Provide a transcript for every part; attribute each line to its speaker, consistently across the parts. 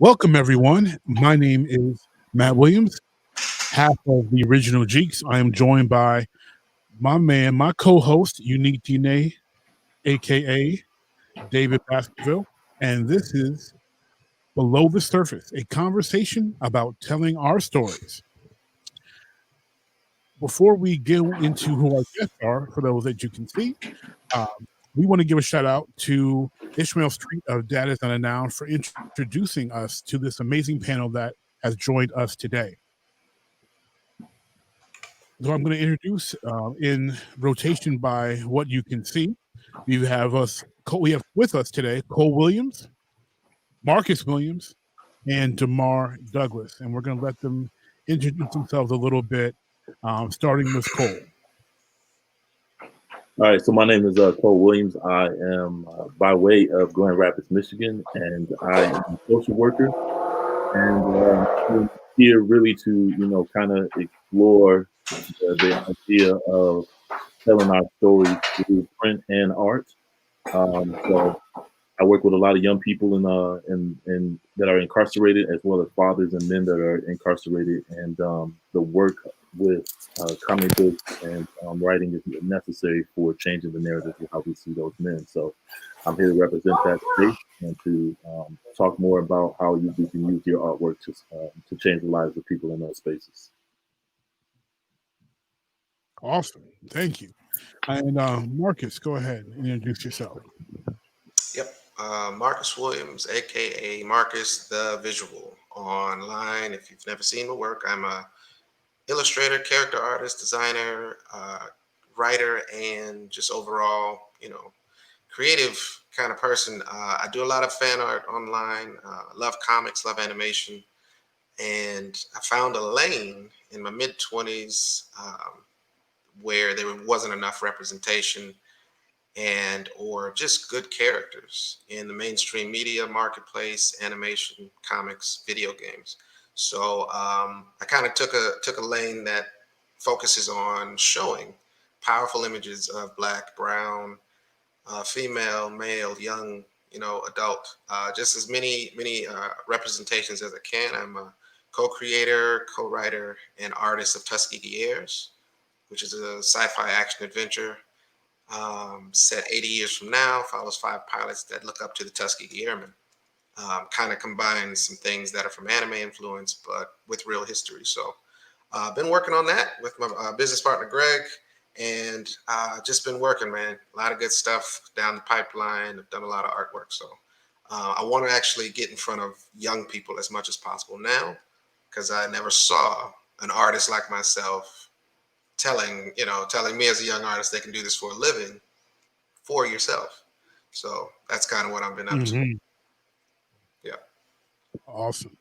Speaker 1: Welcome, everyone. My name is Matt Williams, half of the original Jeeks. I am joined by my man, my co-host, UNIQDNA, aka David Baskerville, and this is Below the Surface, a conversation about telling our stories. Before we go into who our guests are, for those that you can see, um, we want to give a shout out to Ishmael Street of Data is Not a Noun for introducing us to this amazing panel that has joined us today. So I'm going to introduce in rotation by what you can see. We have with us today Cole Williams, Marcus Williams, and Demar Douglas, and we're going to let them introduce themselves a little bit, starting with Cole.
Speaker 2: All right, so my name is Cole Williams. I am by way of Grand Rapids, Michigan, and I am a social worker. And I'm here really to, kind of explore the idea of telling our stories through print and art. So I work with a lot of young people in that are incarcerated, as well as fathers and men that are incarcerated, and the work with comic books and writing is necessary for changing the narrative of how we see those men. So I'm here to represent that space and to talk more about how you can use your artwork to change the lives of people in those spaces.
Speaker 1: Awesome, thank you. And Marcus, go ahead and introduce yourself.
Speaker 3: Yep, Marcus Williams, aka Marcus the Visual, online. If you've never seen my work, I'm a illustrator, character artist, designer, writer, and just overall, creative kind of person. I do a lot of fan art online. Love comics, love animation, and I found a lane in my mid-20s where there wasn't enough representation and or just good characters in the mainstream media marketplace, animation, comics, video games. So I kind of took a lane that focuses on showing powerful images of Black, brown, female, male, young, adult, just as many representations as I can. I'm a co-creator, co-writer, and artist of Tuskegee Airs, which is a sci-fi action adventure set 80 years from now, follows 5 pilots that look up to the Tuskegee Airmen. Kind of combines some things that are from anime influence, but with real history. So I've been working on that with my business partner, Greg, and just been working, man. A lot of good stuff down the pipeline. I've done a lot of artwork. So I want to actually get in front of young people as much as possible now, because I never saw an artist like myself telling me as a young artist they can do this for a living for yourself. So that's kind of what I've been up to. Yeah.
Speaker 1: Awesome.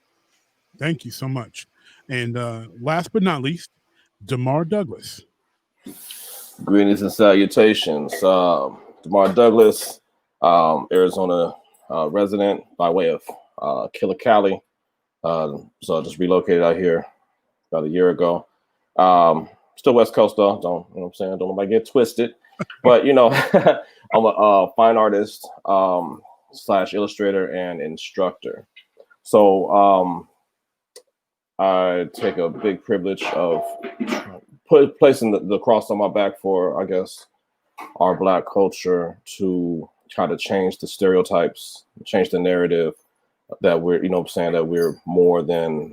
Speaker 1: Thank you so much. And last but not least, Demar Douglas.
Speaker 4: Greetings and salutations. Demar Douglas, Arizona resident by way of Killer Cali. So I just relocated out here about a year ago. Still West Coast though. Don't you know what I'm saying? Don't nobody get twisted. But I'm a fine artist / illustrator and instructor. So I take a big privilege of placing the cross on my back for, I guess, our Black culture to try to change the stereotypes, change the narrative that we're, that we're more than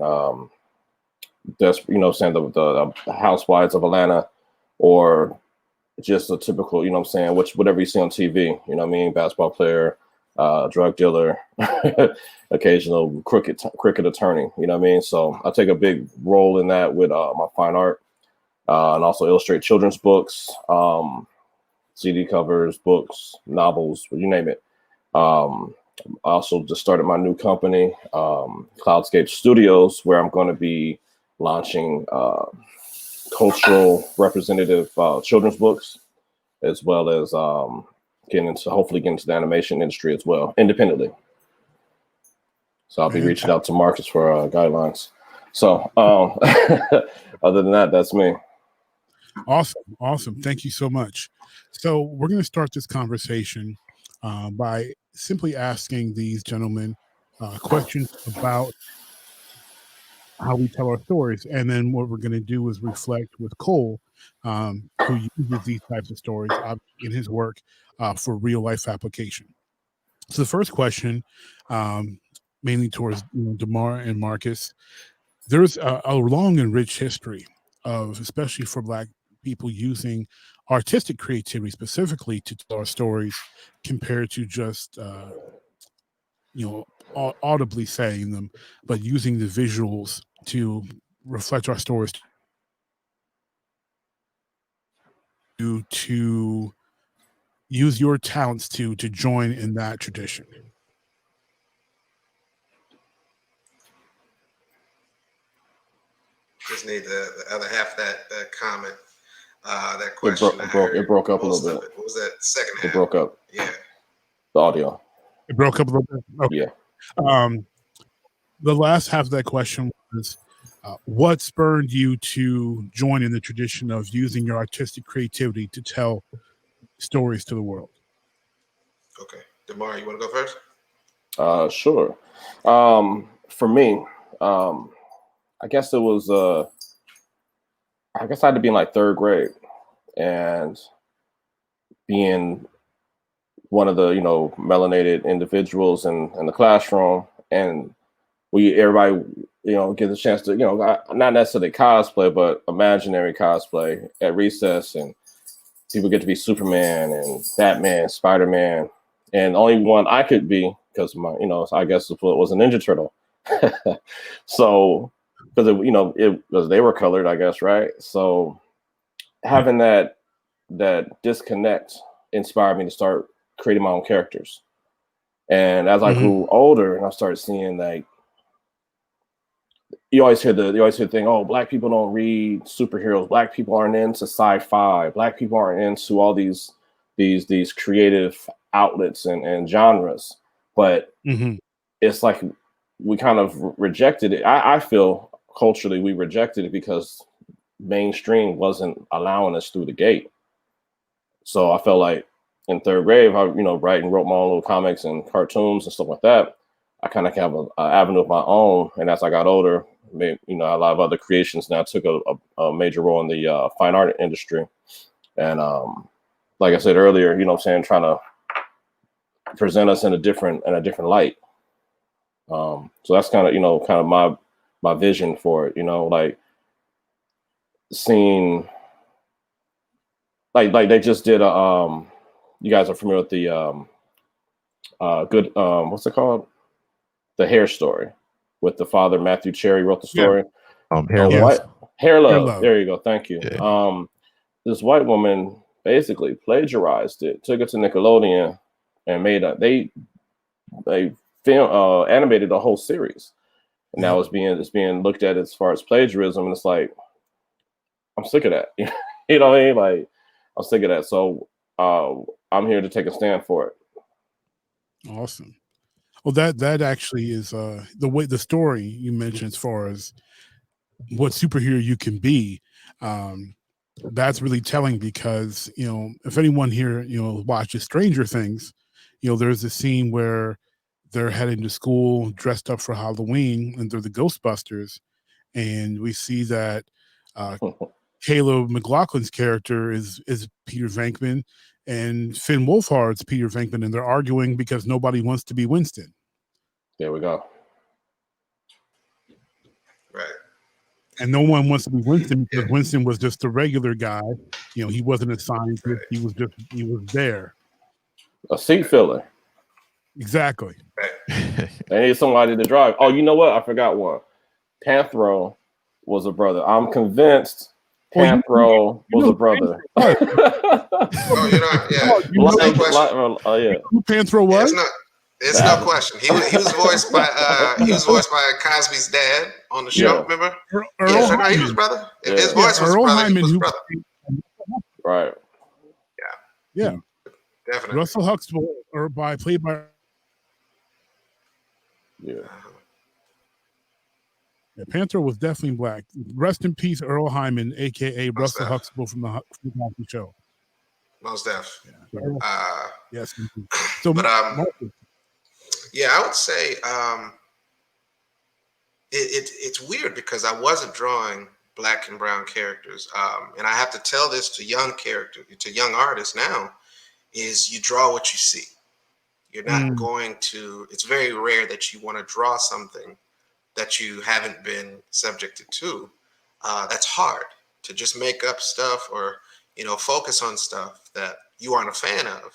Speaker 4: the housewives of Atlanta, or just a typical, whatever you see on TV, basketball player, drug dealer, occasional cricket attorney, So I take a big role in that with my fine art, and also illustrate children's books, CD covers, books, novels, you name it. I also just started my new company, Cloudscape Studios, where I'm going to be launching cultural representative children's books, as well as hopefully getting into the animation industry as well, independently. So I'll be reaching out to Marcus for guidelines. So other than that, that's me.
Speaker 1: Awesome. Thank you so much. So we're going to start this conversation by simply asking these gentlemen questions about how we tell our stories. And then what we're going to do is reflect with Cole, who uses these types of stories in his work for real life application. So the first question, mainly towards Demar and Marcus, there's a long and rich history of, especially for Black people, using artistic creativity specifically to tell our stories compared to just audibly saying them, but using the visuals to reflect our stories, to use your talents to join in that tradition.
Speaker 3: Just need the other half of that comment, that question.
Speaker 4: It broke up a little bit.
Speaker 3: What was that second half?
Speaker 4: It broke up.
Speaker 3: Yeah.
Speaker 4: The audio.
Speaker 1: It broke up a little bit. Okay.
Speaker 4: Yeah.
Speaker 1: The last half of that question was, what spurred you to join in the tradition of using your artistic creativity to tell stories to the world?
Speaker 3: Okay. Demar, you want to go first?
Speaker 4: Sure. For me, I guess it was, I guess I had to be in like third grade, and being one of the, melanated individuals in the classroom, and everybody, get the chance to, not necessarily cosplay, but imaginary cosplay at recess, and people get to be Superman and Batman, Spider-Man, and the only one I could be, because my, I guess it was a Ninja Turtle. So, because they were colored, I guess, right? So having that disconnect inspired me to start creating my own characters. And as I grew older, and I started seeing, like, you always hear the thing, oh, Black people don't read superheroes, Black people aren't into sci-fi, Black people aren't into all these creative outlets and genres. But it's like we kind of rejected it. I feel culturally we rejected it because mainstream wasn't allowing us through the gate. So I felt like in third grade, I wrote my own little comics and cartoons and stuff like that. I kind of have an avenue of my own. And as I got older, a lot of other creations now took a major role in the fine art industry. And like I said earlier, trying to present us in a different light. So that's kind of my vision for it, like seeing, like they just did you guys are familiar with the what's it called? The Hair Story, with the father, Matthew Cherry, wrote the story.
Speaker 5: Hair Love.
Speaker 4: Hair Love. There you go. Thank you. Yeah. This white woman basically plagiarized it, took it to Nickelodeon, and made they film animated a whole series. And now it's being looked at as far as plagiarism, and it's like, I'm sick of that. You know what I mean? Like, I'm sick of that. So I'm here to take a stand for it.
Speaker 1: Awesome. Well, that actually is the story you mentioned as far as what superhero you can be. That's really telling, because if anyone here watches Stranger Things, there's a scene where they're heading to school dressed up for Halloween, and they're the Ghostbusters, and we see that Caleb McLaughlin's character is Peter Venkman, and Finn Wolfhard's Peter Venkman, and they're arguing because nobody wants to be Winston.
Speaker 4: There we go.
Speaker 3: Right.
Speaker 1: And no one wants to be Winston because Winston was just a regular guy. He wasn't a scientist. Right. He was there.
Speaker 4: A seat filler.
Speaker 1: Exactly.
Speaker 3: Right.
Speaker 4: They need somebody to drive. Oh, you know what? I forgot one. Panthro was a brother. I'm convinced Panthro was a brother.
Speaker 3: Oh, you're not. Yeah.
Speaker 4: Yeah.
Speaker 1: Who Panthro was?
Speaker 3: It's no question. He was voiced by Cosby's dad on the show. Remember? He was brother.
Speaker 1: Yeah.
Speaker 3: His voice was
Speaker 1: Earl
Speaker 3: brother.
Speaker 1: Hyman,
Speaker 3: He was brother.
Speaker 4: Right.
Speaker 1: Yeah.
Speaker 3: Definitely.
Speaker 1: Russell Huxtable, played by.
Speaker 4: Yeah.
Speaker 1: Panther was definitely Black. Rest in peace, Earl Hyman, aka Russell Huxtable from the Cosby Show.
Speaker 3: Most def.
Speaker 1: Yeah. Yes.
Speaker 3: So, but Yeah, I would say it's weird because I wasn't drawing black and brown characters, and I have to tell this to young artists now, is you draw what you see. You're not
Speaker 1: Mm,
Speaker 3: going to. It's very rare that you want to draw something that you haven't been subjected to. That's hard to just make up stuff or focus on stuff that you aren't a fan of.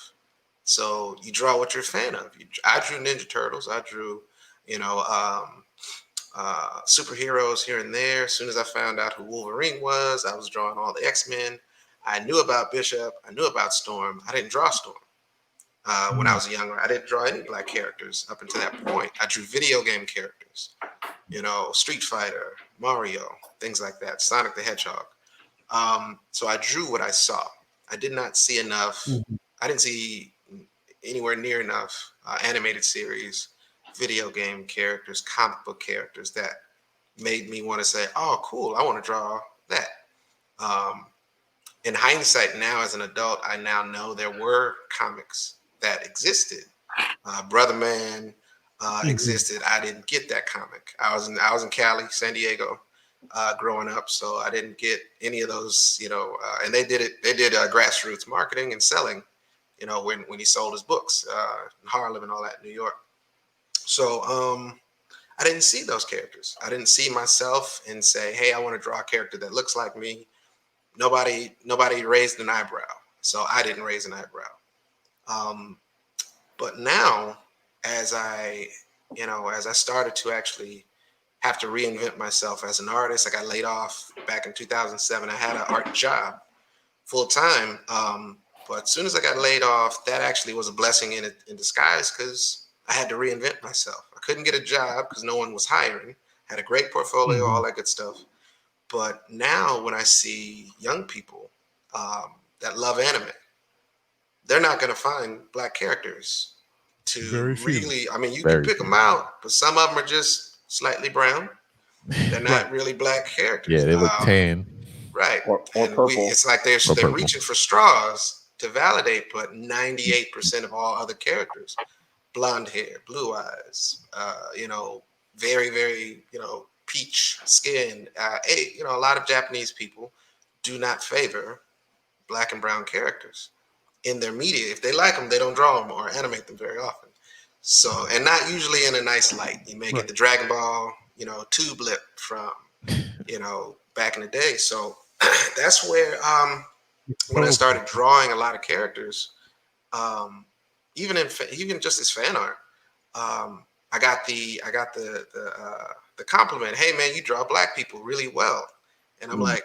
Speaker 3: So you draw what you're a fan of. I drew Ninja Turtles. I drew, you know, superheroes here and there. As soon as I found out who Wolverine was, I was drawing all the X-Men. I knew about Bishop. I knew about Storm. I didn't draw Storm when I
Speaker 1: mm,
Speaker 3: was younger. I didn't draw any black characters up until that point. I drew video game characters, Street Fighter, Mario, things like that, Sonic the Hedgehog. So I drew what I saw. I did not see enough.
Speaker 1: mhm.
Speaker 3: I didn't see anywhere near enough animated series, video game characters, comic book characters that made me want to say, "Oh, cool! I want to draw that." Um, in hindsight, now as an adult, I now know there were comics that existed. Brother Man
Speaker 1: Mhm.
Speaker 3: existed. I didn't get that comic. I was in Cali, San Diego, growing up, so I didn't get any of those. And they did it. They did grassroots marketing and selling. When he sold his books in Harlem and all that in New York. So I didn't see those characters. I didn't see myself and say, "Hey, I want to draw a character that looks like me." Nobody raised an eyebrow, so I didn't raise an eyebrow. Um, but now, as I started to actually have to reinvent myself as an artist, I got laid off back in 2007. I had an art job full time. But as soon as I got laid off, that actually was a blessing in disguise because I had to reinvent myself. I couldn't get a job because no one was hiring. Had a great portfolio, all
Speaker 1: Mhm.
Speaker 3: that good stuff. But now when I see young people that love anime, they're not going to find black characters to
Speaker 1: Very few.
Speaker 3: really. I mean, you can
Speaker 5: Very
Speaker 3: pick them
Speaker 5: few.
Speaker 3: out, but some of them are just slightly brown. They're
Speaker 1: Right.
Speaker 3: not really black
Speaker 5: Yeah,
Speaker 3: characters.
Speaker 5: they look tan
Speaker 3: Right.
Speaker 4: or
Speaker 3: And
Speaker 4: purple.
Speaker 3: it's like they're
Speaker 5: or
Speaker 3: they're
Speaker 5: purple.
Speaker 3: reaching for straws to validate, but 98% of all other characters, blonde hair, blue eyes, very, very, peach skin. A lot of Japanese people do not favor black and brown characters in their media. If they like them, they don't draw them or animate them very often. So, and not usually in a nice light. You may get
Speaker 1: Right.
Speaker 3: the Dragon Ball, tube lip from, back in the day. So that's where when I
Speaker 1: Poetry.
Speaker 3: started drawing a lot of characters, um, even just as fan art, I got the compliment. Hey man, you draw black people really well, and I'm
Speaker 1: Mm.
Speaker 3: like,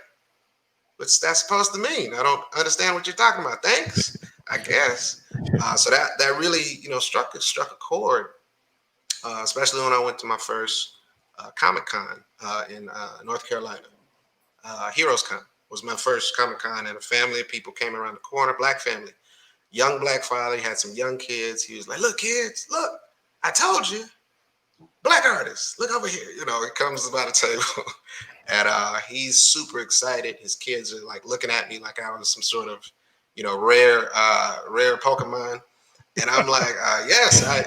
Speaker 3: what's that supposed to mean? I don't understand what you're talking about. Thanks, I guess. So that really struck a chord, especially when I went to my first Comic Con in North Carolina. Heroes Con was my first Comic Con, and a family of people came around the corner, black family, young black father. He had some young kids. He was like, "Look, kids, look, I told you, black artists, look over here." He comes about a table, and he's super excited. His kids are like looking at me like I was some sort of, rare Pokemon. And I'm like, yes, I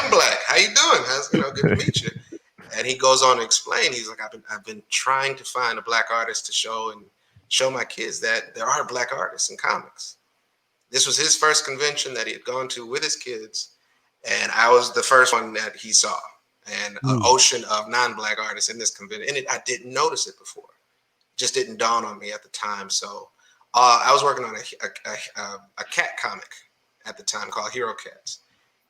Speaker 3: am black. How you doing? Good to meet you. And he goes on to explain. He's like, I've been trying to find a black artist to show my kids that there are black artists in comics. This was his first convention that he had gone to with his kids, and I was the first one that he saw. And an
Speaker 1: Mm.
Speaker 3: ocean of non-black artists in this convention, and I didn't notice it before. It just didn't dawn on me at the time. So I was working on a cat comic at the time called Hero Cats,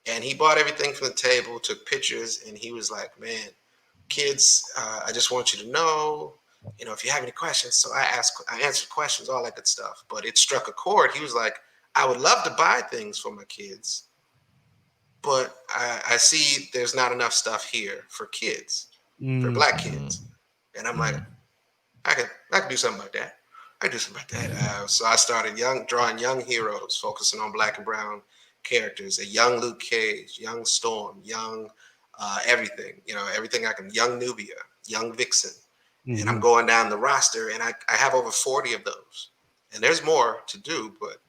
Speaker 3: and he bought everything from the table, took pictures, and he was like, "Man, kids, I just want you to know, if you have any questions." So I answered questions, all that good stuff. But it struck a chord. He was like, "I would love to buy things for my kids, but I see there's not enough stuff here for kids, for
Speaker 1: Mm.
Speaker 3: black
Speaker 5: Mm,
Speaker 3: kids." And I'm like,
Speaker 5: mm.
Speaker 3: I can do something about that. I can do something about that. So I started drawing young heroes, focusing on black and brown characters. A young Luke Cage, young Storm, young everything. Everything I can. Young Nubia, young Vixen, and I'm
Speaker 1: Mhm.
Speaker 3: going down the roster, and I have over 40 of those. And there's more to do, but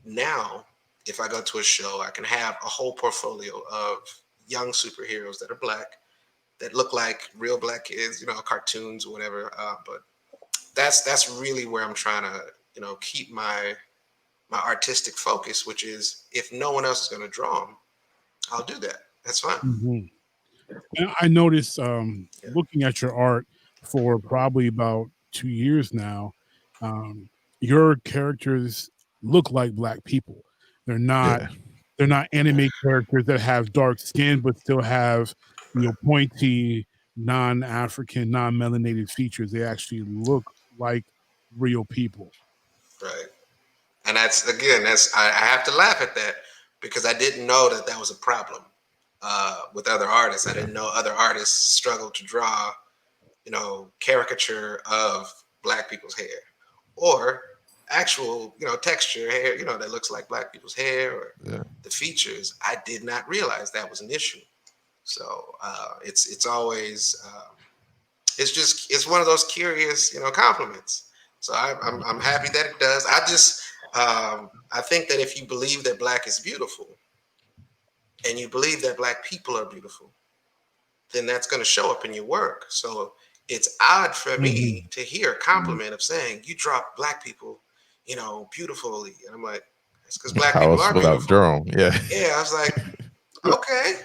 Speaker 3: now if I go to a show, I can have a whole portfolio of young superheroes that are black, that look like real black kids, you know, cartoons or whatever. But that's really where I'm trying to, you know, keep my artistic focus, which is if no one else is going to draw them, I'll do that. That's fine.
Speaker 1: Mhm. And I noticed
Speaker 3: Yeah.
Speaker 1: looking at your art for probably about 2 years now, your characters look like black people. They're not
Speaker 5: Yeah.
Speaker 1: they're not anime characters that have dark skin but still have, you know, pointy, non-African, non-melanated features. They actually look like real people.
Speaker 3: Right. And that's again, I have to laugh at that because I didn't know that that was a problem with other artists. I didn't know other artists struggled to draw, you know, caricature of black people's hair or actual, you know, texture hair, you know, that looks like black people's hair or the features. I did not realize that was an issue. So it's always it's one of those curious, you know, compliments. So I'm happy that it does. I think that if you believe that black is beautiful and you believe that black people are beautiful, then that's going to show up in your work. So it's odd for me to hear a compliment of saying you draw black people, you know, beautifully. And I'm like, it's because black people are beautiful.
Speaker 5: Jerome. Yeah.
Speaker 3: Yeah, I was like, okay.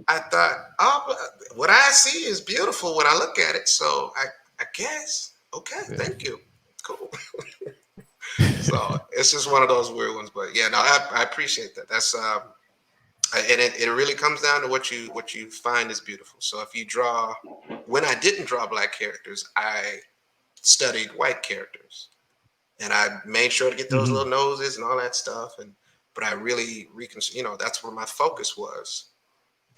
Speaker 3: I thought, oh, what I see is beautiful when I look at it. So I guess, okay, thank you. Cool. So it's just one of those weird ones. But yeah, no, I appreciate that. That's and it really comes down to what you find is beautiful. So if you draw, when I didn't draw black characters, I studied white characters, and I made sure to get those little noses and all that stuff. But I really you know, that's where my focus was.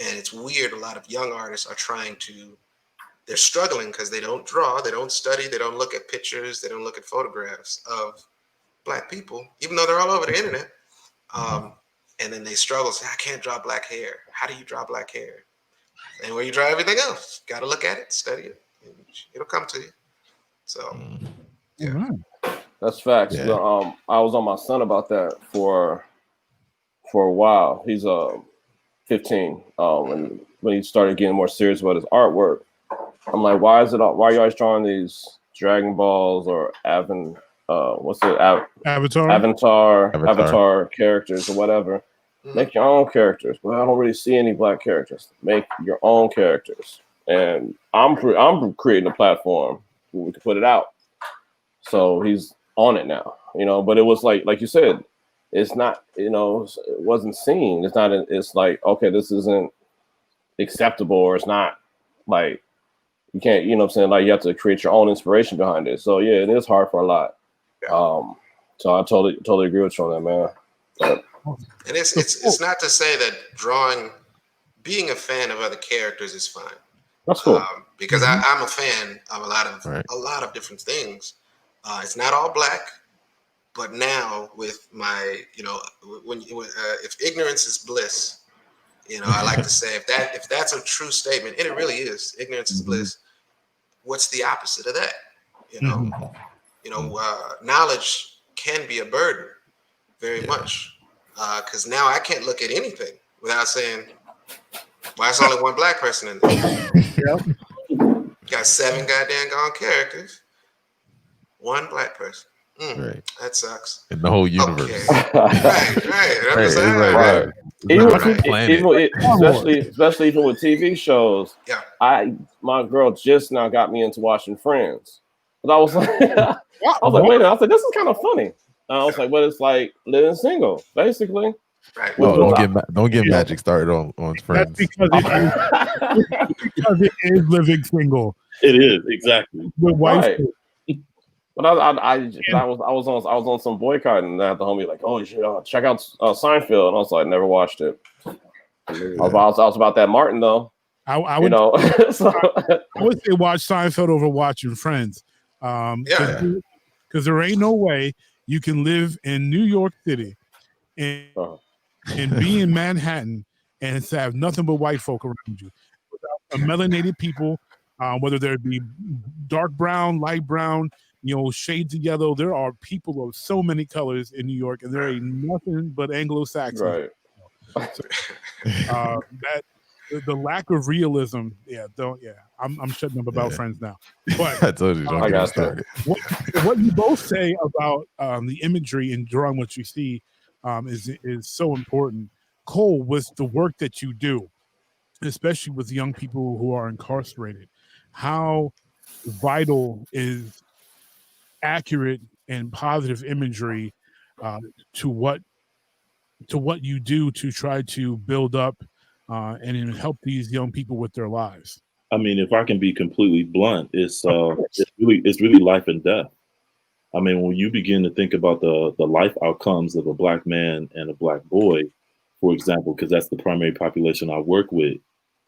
Speaker 3: And it's weird. A lot of young artists are they're struggling because they don't draw, they don't study, they don't look at pictures, they don't look at photographs of black people, even though they're all over the internet. And then they struggle, say, I can't draw black hair. How do you draw black hair? And where you draw everything else, got to look at it, study it, and it'll come to you. So, yeah.
Speaker 4: That's facts.
Speaker 5: Yeah.
Speaker 4: I was on my son about that for a while. He's 15, and when he started getting more serious about his artwork, I'm like, why are you always drawing these Dragon Balls or Avatar characters or whatever? Make your own characters. Well, I don't really see any black characters. Make your own characters. And I'm creating a platform where we can put it out. So he's on it now, you know. But it was like you said, it's not, you know, it wasn't seen. It's not. It's like, okay, this isn't acceptable, or it's not like you can't. You know what I'm saying? Like you have to create your own inspiration behind it. So yeah, it is hard for a lot. So I totally agree with you on that, man.
Speaker 3: And it's not to say that being a fan of other characters is fine.
Speaker 4: That's cool.
Speaker 3: Because I'm a fan of a lot of different things. It's not all black, but now with my, you know, if ignorance is bliss, you know, I like to say if that's a true statement, and it really is, ignorance is bliss. What's the opposite of that? You know, knowledge can be a burden, very much. Because now I can't look at anything without saying, "Why there's only one black person in there?" Got 7 goddamn gone characters, 1 black person. That sucks.
Speaker 5: In the whole universe.
Speaker 3: Okay.
Speaker 4: Especially even with TV shows. Yeah. My girl just now got me into watching Friends. But I was like, wait a minute. I was like, this is kind of funny. I was like, but it's like living single, basically.
Speaker 3: Right.
Speaker 5: Oh, don't get Magic started on Friends.
Speaker 1: That's because it is living single.
Speaker 2: It is, exactly.
Speaker 1: The wife.
Speaker 4: Right. But I was on some boycott, and I had the homie like, oh, you should check out Seinfeld, and I was like, never watched it. I was about that Martin though.
Speaker 1: I would,
Speaker 4: so.
Speaker 1: I would say watch Seinfeld over watching Friends. Because there ain't no way you can live in New York City and be in Manhattan and have nothing but white folk around you. Without melanated people, whether they be dark brown, light brown, you know, shades of yellow. There are people of so many colors in New York, and there ain't nothing but Anglo-Saxon.
Speaker 4: Right.
Speaker 1: So, the lack of realism. Yeah, don't. Yeah, I'm shutting up about Friends now. But
Speaker 5: I told you, don't get me started.
Speaker 1: What you both say about the imagery and drawing what you see is so important. Cole, with the work that you do, especially with young people who are incarcerated, how vital is accurate and positive imagery to what you do to try to build up and help these young people with their lives?
Speaker 2: I mean, if I can be completely blunt, it's really life and death. I mean, when you begin to think about the life outcomes of a Black man and a Black boy, for example, because that's the primary population I work with,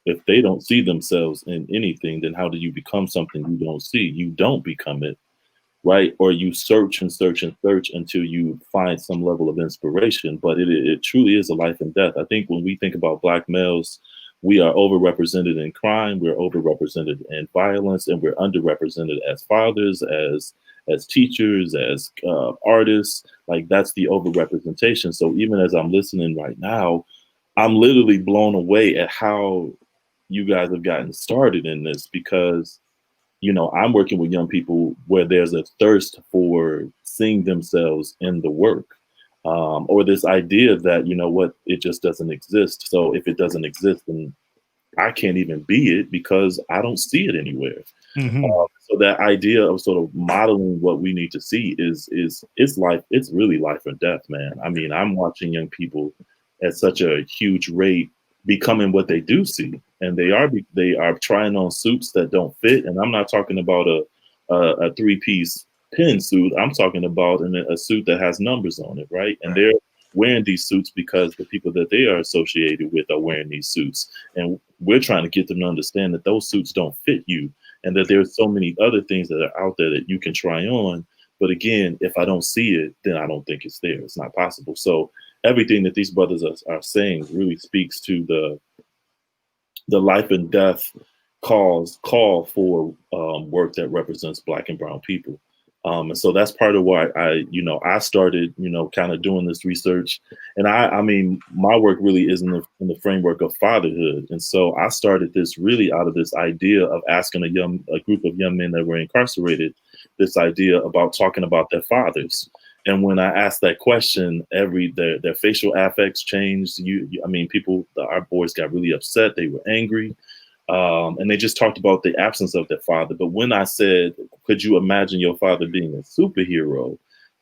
Speaker 2: if they don't see themselves in anything, then how do you become something you don't see? You don't become it, right? Or you search and search and search until you find some level of inspiration. But it truly is a life and death. I think when we think about Black males, we are overrepresented in crime, we're overrepresented in violence, and we're underrepresented as fathers, as teachers, as artists. Like, that's the overrepresentation. So even as I'm listening right now, I'm literally blown away at how you guys have gotten started in this, because, you know, I'm working with young people where there's a thirst for seeing themselves in the work, or this idea that, you know what, it just doesn't exist. So if it doesn't exist, then I can't even be it because I don't see it anywhere. So that idea of sort of modeling what we need to see is life. It's really life or death, man. I mean, I'm watching young people at such a huge rate becoming what they do see, and they are trying on suits that don't fit. And I'm not talking about a three-piece pin suit. I'm talking about a suit that has numbers on it, right? And they're wearing these suits because the people that they are associated with are wearing these suits. And we're trying to get them to understand that those suits don't fit you, and that there's so many other things that are out there that you can try on. But again, if I don't see it, then I don't think it's there. It's not possible. So everything that these brothers are saying really speaks to the life and death call for work that represents Black and brown people. And so that's part of why I started, kind of doing this research. And I mean, my work really is in the framework of fatherhood. And so I started this really out of this idea of asking a group of young men that were incarcerated, this idea about talking about their fathers. And when I asked that question, their facial affects changed. Our boys got really upset. They were angry. And they just talked about the absence of their father. But when I said, could you imagine your father being a superhero?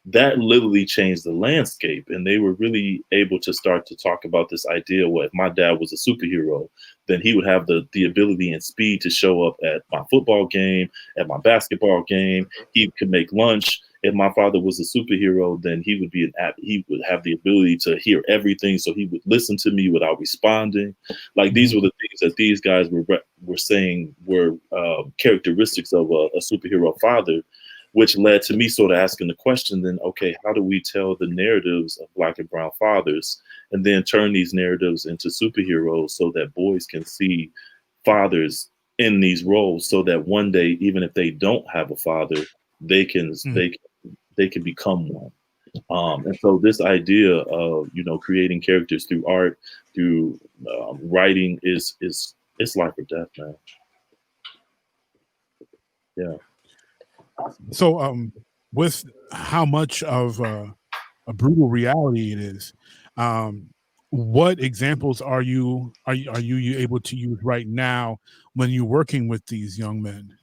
Speaker 2: That literally changed the landscape. And they were really able to start to talk about this idea, well, if my dad was a superhero, then he would have the ability and speed to show up at my football game, at my basketball game. He could make lunch. If my father was a superhero, then he would have the ability to hear everything. So he would listen to me without responding. Like, these were the things that these guys were saying were characteristics of a superhero father, which led to me sort of asking the question, then, okay, how do we tell the narratives of Black and brown fathers and then turn these narratives into superheroes so that boys can see fathers in these roles, so that one day, even if they don't have a father, they can become one. And so this idea of, creating characters through art, through writing is life or death, man. Yeah.
Speaker 1: So with how much of a brutal reality it is, what examples are you able to use right now when you're working with these young men?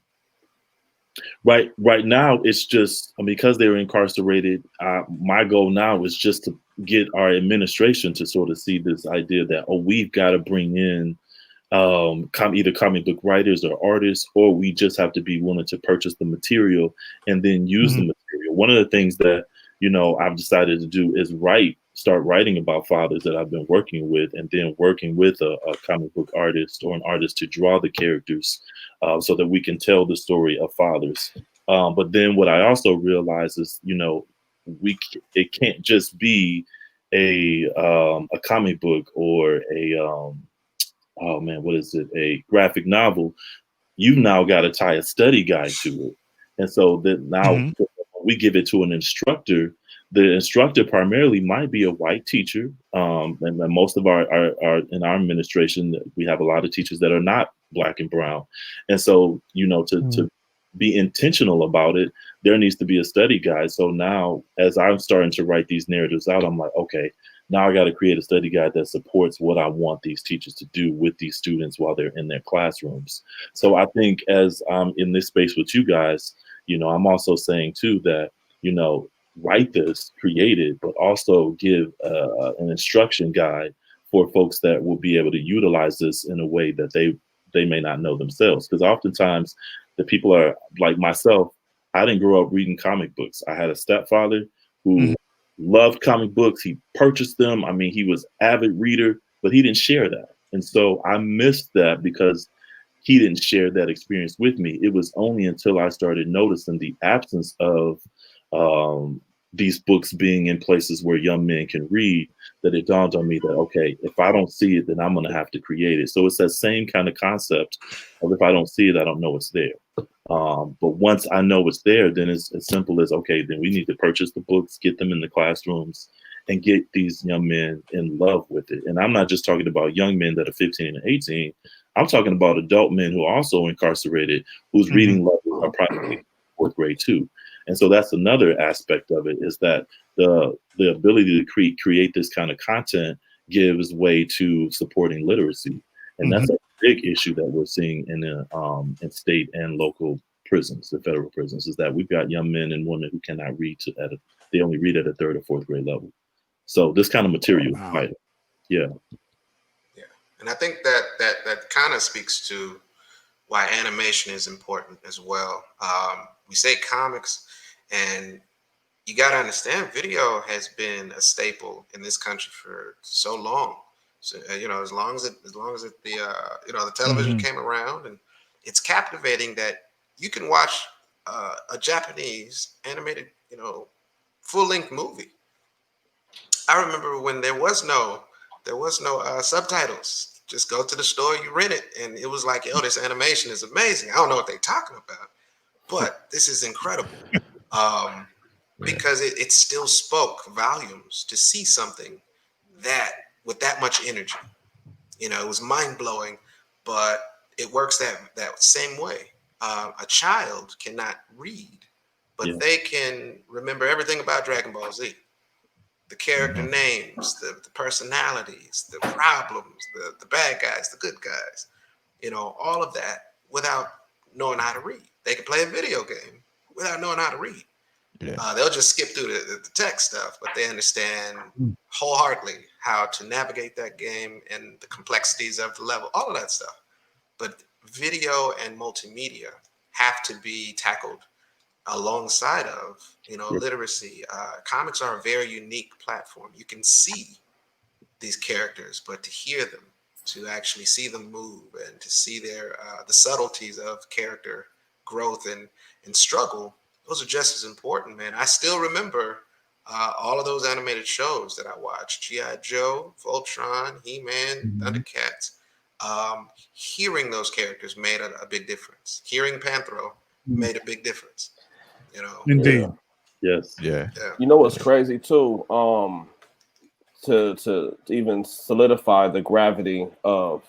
Speaker 2: Right now, it's just because they're incarcerated. My goal now is just to get our administration to sort of see this idea that, we've got to bring in either comic book writers or artists, or we just have to be willing to purchase the material and then use the material. One of the things that I've decided to do is start writing about fathers that I've been working with, and then working with a comic book artist or an artist to draw the characters, so that we can tell the story of fathers. But then what I also realize is, it can't just be a comic book or a graphic novel. You've now got to tie a study guide to it. And so that now we give it to an instructor, the instructor primarily might be a white teacher. And most of our in our administration, we have a lot of teachers that are not Black and brown. And so, you know, to be intentional about it, there needs to be a study guide. So now, as I'm starting to write these narratives out, I'm like, okay, now I got to create a study guide that supports what I want these teachers to do with these students while they're in their classrooms. So I think as I'm in this space with you guys, you know, I'm also saying too that, you know, write this, create it, but also give an instruction guide for folks that will be able to utilize this in a way that they may not know themselves. Because oftentimes the people are like myself. I didn't grow up reading comic books. I had a stepfather who loved comic books. He purchased them. I mean, he was avid reader, but he didn't share that. And so I missed that because he didn't share that experience with me. It was only until I started noticing the absence of these books being in places where young men can read that it dawned on me that, okay, if I don't see it, then I'm going to have to create it. So it's that same kind of concept of if I don't see it, I don't know it's there. But once I know it's there, then it's as simple as, okay, then we need to purchase the books, get them in the classrooms, and get these young men in love with it. And I'm not just talking about young men that are 15 and 18. I'm talking about adult men who are also incarcerated, whose reading levels are probably fourth grade too. And so that's another aspect of it, is that the ability to create this kind of content gives way to supporting literacy. And that's a big issue that we're seeing in state and local prisons, the federal prisons, is that we've got young men and women who cannot read they only read at a third or fourth grade level. So this kind of material, right? Yeah.
Speaker 3: Yeah. And I think that kind of speaks to why animation is important as well. We say comics, and you got to understand, video has been a staple in this country for so long. So, you know, as long as the television came around, and it's captivating that you can watch a Japanese animated, you know, full-length movie. I remember when there was no subtitles. Just go to the store, you rent it, and it was like, yo, this animation is amazing. I don't know what they're talking about, but this is incredible. Because it still spoke volumes to see something that with that much energy. You know, it was mind-blowing, but it works that same way. A child cannot read, but they can remember everything about Dragon Ball Z. The character names, the personalities, the problems, the bad guys, the good guys, you know, all of that without knowing how to read. They can play a video game without knowing how to read. They'll just skip through the tech stuff, but they understand wholeheartedly how to navigate that game and the complexities of the level, all of that stuff. But video and multimedia have to be tackled alongside of, you know, literacy. Comics are a very unique platform. You can see these characters, but to hear them, to actually see them move, and to see their the subtleties of character growth and struggle, those are just as important, man. I still remember all of those animated shows that I watched: G.I. Joe, Voltron, He-Man, Thundercats. Hearing those characters made a big difference. Hearing Panthro made a big difference. You know,
Speaker 1: indeed.
Speaker 2: Yes.
Speaker 4: Yeah. You know what's crazy too? To even solidify the gravity of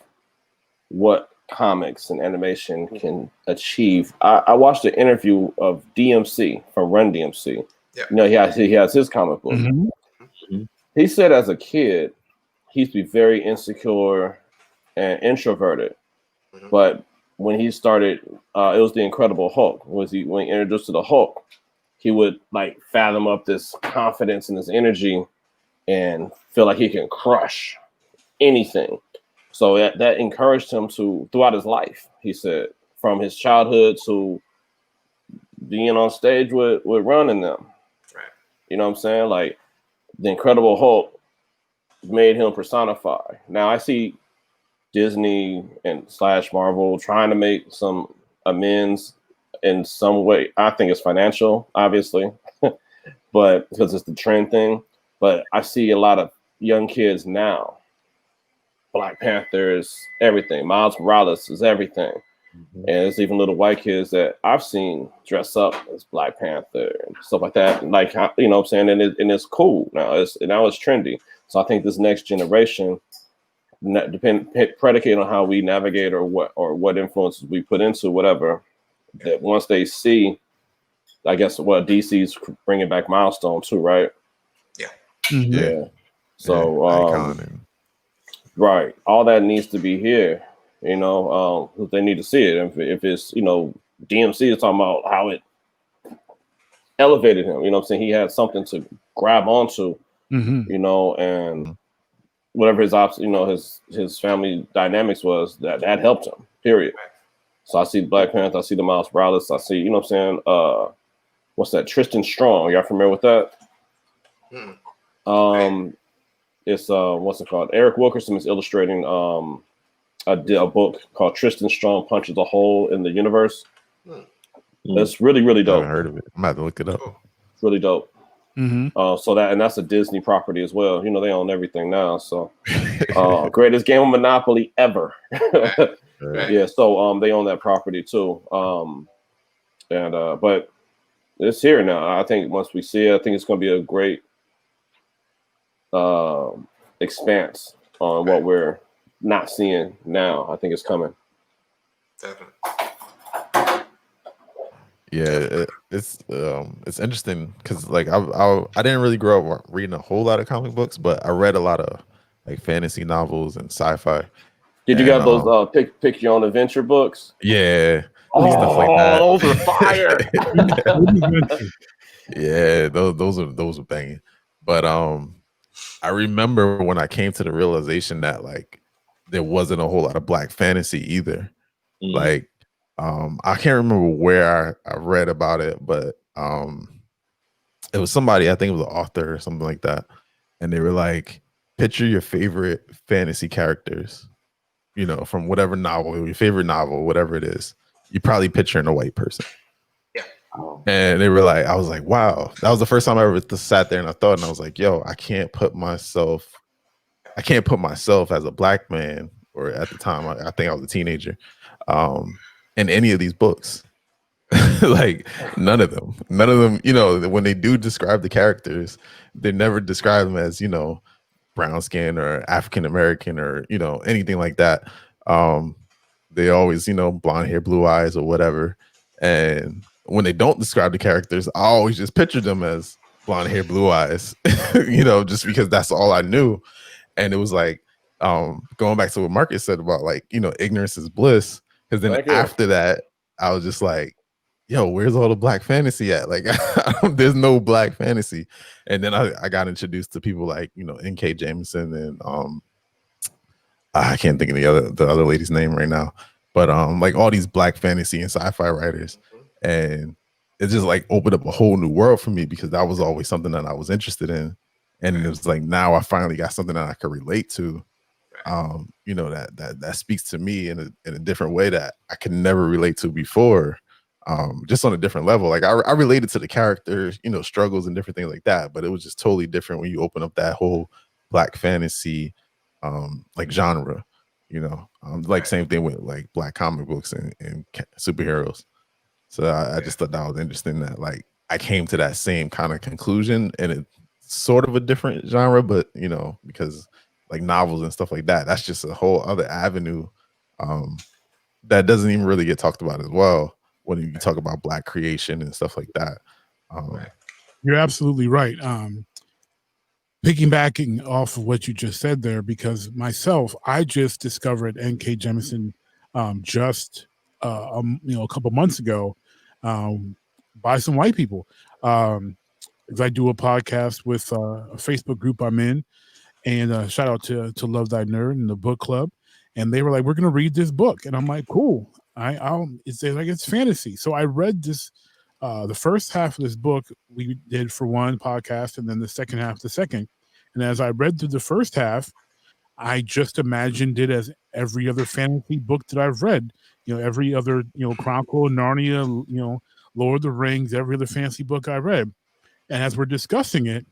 Speaker 4: what comics and animation can achieve. I watched an interview of DMC from Run DMC.
Speaker 3: Yeah.
Speaker 4: You know, he has his comic book. He said as a kid, he used to be very insecure and introverted. But when he started, it was the Incredible Hulk. When he introduced to the Hulk, he would like fathom up this confidence and this energy and feel like he can crush anything. So that encouraged him to throughout his life. He said, from his childhood to being on stage with Ron and them.
Speaker 3: Right.
Speaker 4: You know what I'm saying? Like the Incredible Hulk made him personify. Now I see Disney and / Marvel trying to make some amends in some way. I think it's financial, obviously, but because it's the trend thing. But I see a lot of young kids now. Black Panthers, everything. Miles Morales is everything. And there's even little white kids that I've seen dress up as Black Panther and stuff like that. Like, you know what I'm saying? And it's cool now. It's trendy. So I think this next generation, predicated on how we navigate or what influences we put into whatever, that once they see, I guess what DC's bringing back Milestone too, right?
Speaker 3: Yeah.
Speaker 4: Yeah. So
Speaker 5: Icon
Speaker 4: right, all that needs to be here. You know, they need to see it. If it's, you know, DMC is talking about how it elevated him. You know what I'm saying? He had something to grab onto. You know, and whatever his family dynamics was, that helped him. Period. So I see Black Panther, I see the Miles Morales, I see, you know what I'm saying? What's that? Tristan Strong. Y'all familiar with that? It's what's it called? Eric Wilkerson is illustrating a book called Tristan Strong Punches a Hole in the Universe. It's really, really dope.
Speaker 5: I haven't heard of it. I'm about to look it up.
Speaker 4: It's really dope. So that's a Disney property as well. You know, they own everything now. So greatest game of Monopoly ever. Yeah, so they own that property too. But it's here now. I think once we see it, I think it's gonna be a great expanse on what we're not seeing now. I think it's coming.
Speaker 3: Definitely.
Speaker 5: Yeah, it's interesting because like I didn't really grow up reading a whole lot of comic books, but I read a lot of like fantasy novels and sci-fi.
Speaker 4: Did you have those pick your own adventure books?
Speaker 5: Yeah, stuff like that.
Speaker 4: Those are fire.
Speaker 5: Yeah, those are banging. But I remember when I came to the realization that like there wasn't a whole lot of Black fantasy either. Like I can't remember where I read about it, but it was somebody, I think it was an author or something like that, and they were like, picture your favorite fantasy characters, you know, from whatever novel, your favorite novel, whatever it is. You probably picturing a white person.
Speaker 3: Yeah.
Speaker 5: And they were like, I was like, wow, that was the first time I ever sat there and I thought, and I was like, yo, I can't put myself as a Black man, or at the time I think I was a teenager, in any of these books. Like none of them, you know, when they do describe the characters, they never describe them as, you know, brown skin or African American or, you know, anything like that. They always, you know, blonde hair, blue eyes or whatever. And when they don't describe the characters, I always just picture them as blonde hair, blue eyes, you know, just because that's all I knew. And it was like, going back to what Marcus said about like, you know, ignorance is bliss. Because then after that, I was just like, yo, where's all the Black fantasy at? Like, there's no Black fantasy. And then I got introduced to people like, you know, N.K. Jemisin and I can't think of the other lady's name right now, but like all these Black fantasy and sci-fi writers, and it just like opened up a whole new world for me because that was always something that I was interested in, and it was like now I finally got something that I could relate to, you know, that speaks to me in a different way that I could never relate to before, just on a different level. Like I related to the characters, you know, struggles and different things like that, but it was just totally different when you open up that whole Black fantasy like genre, you know, like same thing with like Black comic books and superheroes. So I just thought that was interesting that like I came to that same kind of conclusion, and it's sort of a different genre, but you know, because like novels and stuff like that, that's just a whole other avenue that doesn't even really get talked about as well when you talk about Black creation and stuff like that.
Speaker 1: You're absolutely right. Piggybacking off of what you just said there, because myself, I just discovered N.K. Jemisin just you know, a couple months ago by some white people. Because I do a podcast with a Facebook group I'm in, and shout out to Love Thy Nerd and the book club, and they were like, "We're gonna read this book," and I'm like, "Cool." It's fantasy, so I read this. The first half of this book we did for one podcast, and then the second half the second. And as I read through the first half, I just imagined it as every other fantasy book that I've read. You know, every other, you know, Chronicle, Narnia, you know, Lord of the Rings, every other fantasy book I read. And as we're discussing it,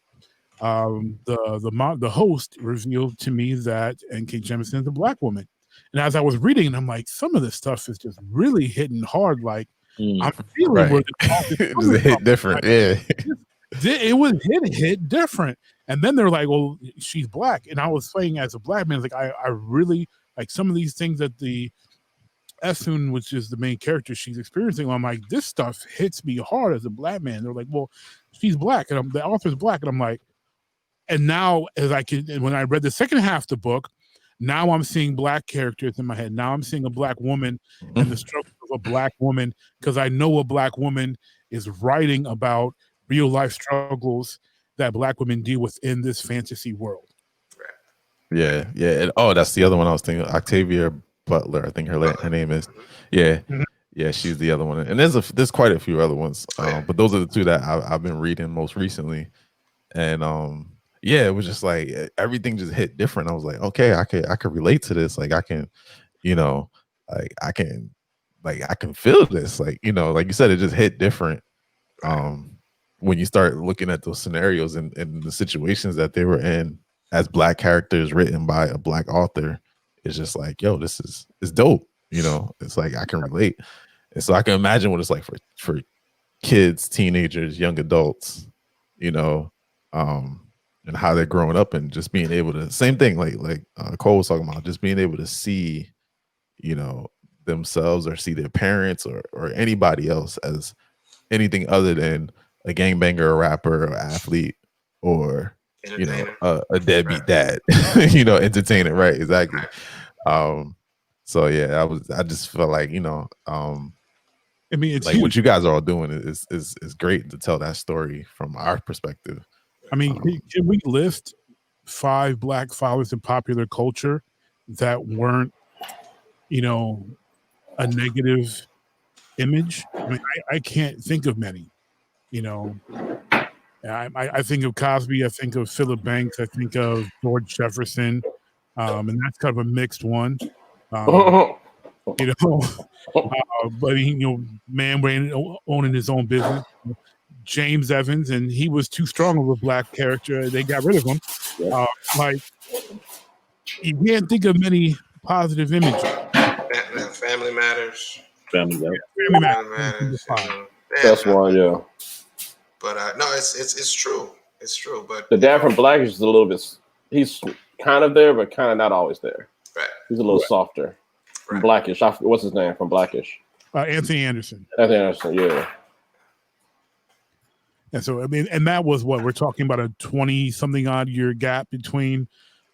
Speaker 1: the host revealed to me that N.K. Jemisin is a Black woman. And as I was reading, I'm like, some of this stuff is just really hitting hard. Like I'm feeling
Speaker 5: Right.
Speaker 1: where the talk is
Speaker 5: Just
Speaker 1: coming
Speaker 5: hit
Speaker 1: from.
Speaker 5: different.
Speaker 1: Like,
Speaker 5: Yeah.
Speaker 1: it was hit different. And then they're like, well, she's black. And I was saying as a black man, like I really like some of these things that the Esun, which is the main character, she's experiencing. I'm like, this stuff hits me hard as a black man. They're like, well, she's black, and the author's black, and I'm like, and now when I read the second half of the book, now I'm seeing black characters in my head. Now I'm seeing a black woman and the struggles of a black woman, because I know a black woman is writing about real life struggles that black women deal with in this fantasy world.
Speaker 5: Yeah. And, that's the other one I was thinking. Octavia Butler, I think her name is. Yeah. Yeah, she's the other one. And there's quite a few other ones. But those are the two that I've been reading most recently. And it was just like everything just hit different. I was like, okay, I could relate to this. Like I can, I can feel this. Like, like you said, it just hit different. When you start looking at those scenarios and the situations that they were in as black characters written by a black author, it's just like, yo, this is dope. It's like I can relate. And so I can imagine what it's like for kids, teenagers, young adults, and how they're growing up and just being able to, same thing, like Cole was talking about, just being able to see, themselves or see their parents or anybody else as anything other than a gangbanger, a rapper, or athlete, or a deadbeat dad, entertainer, right? Exactly. So yeah, I just felt like,
Speaker 1: I mean, it's
Speaker 5: like what you guys are all doing is great to tell that story from our perspective.
Speaker 1: I mean, can we list 5 black fathers in popular culture that weren't, a negative image? I mean, I can't think of many. I think of Cosby, I think of Philip Banks, I think of George Jefferson, and that's kind of a mixed one. But man owning his own business. James Evans, and he was too strong of a black character. They got rid of him. Like, you can't think of many positive images.
Speaker 3: Family Matters.
Speaker 2: Family
Speaker 3: Matters.
Speaker 4: That's one, yeah.
Speaker 3: But no, it's true. It's true. But
Speaker 4: the dad from Blackish is a little bit. He's kind of there, but kind of not always there.
Speaker 3: Right.
Speaker 4: He's a little softer. From Blackish. What's his name from Blackish?
Speaker 1: Anthony Anderson.
Speaker 4: Anthony Anderson, yeah.
Speaker 1: And so, I mean, and that was what we're talking about, a 20-something odd year gap between,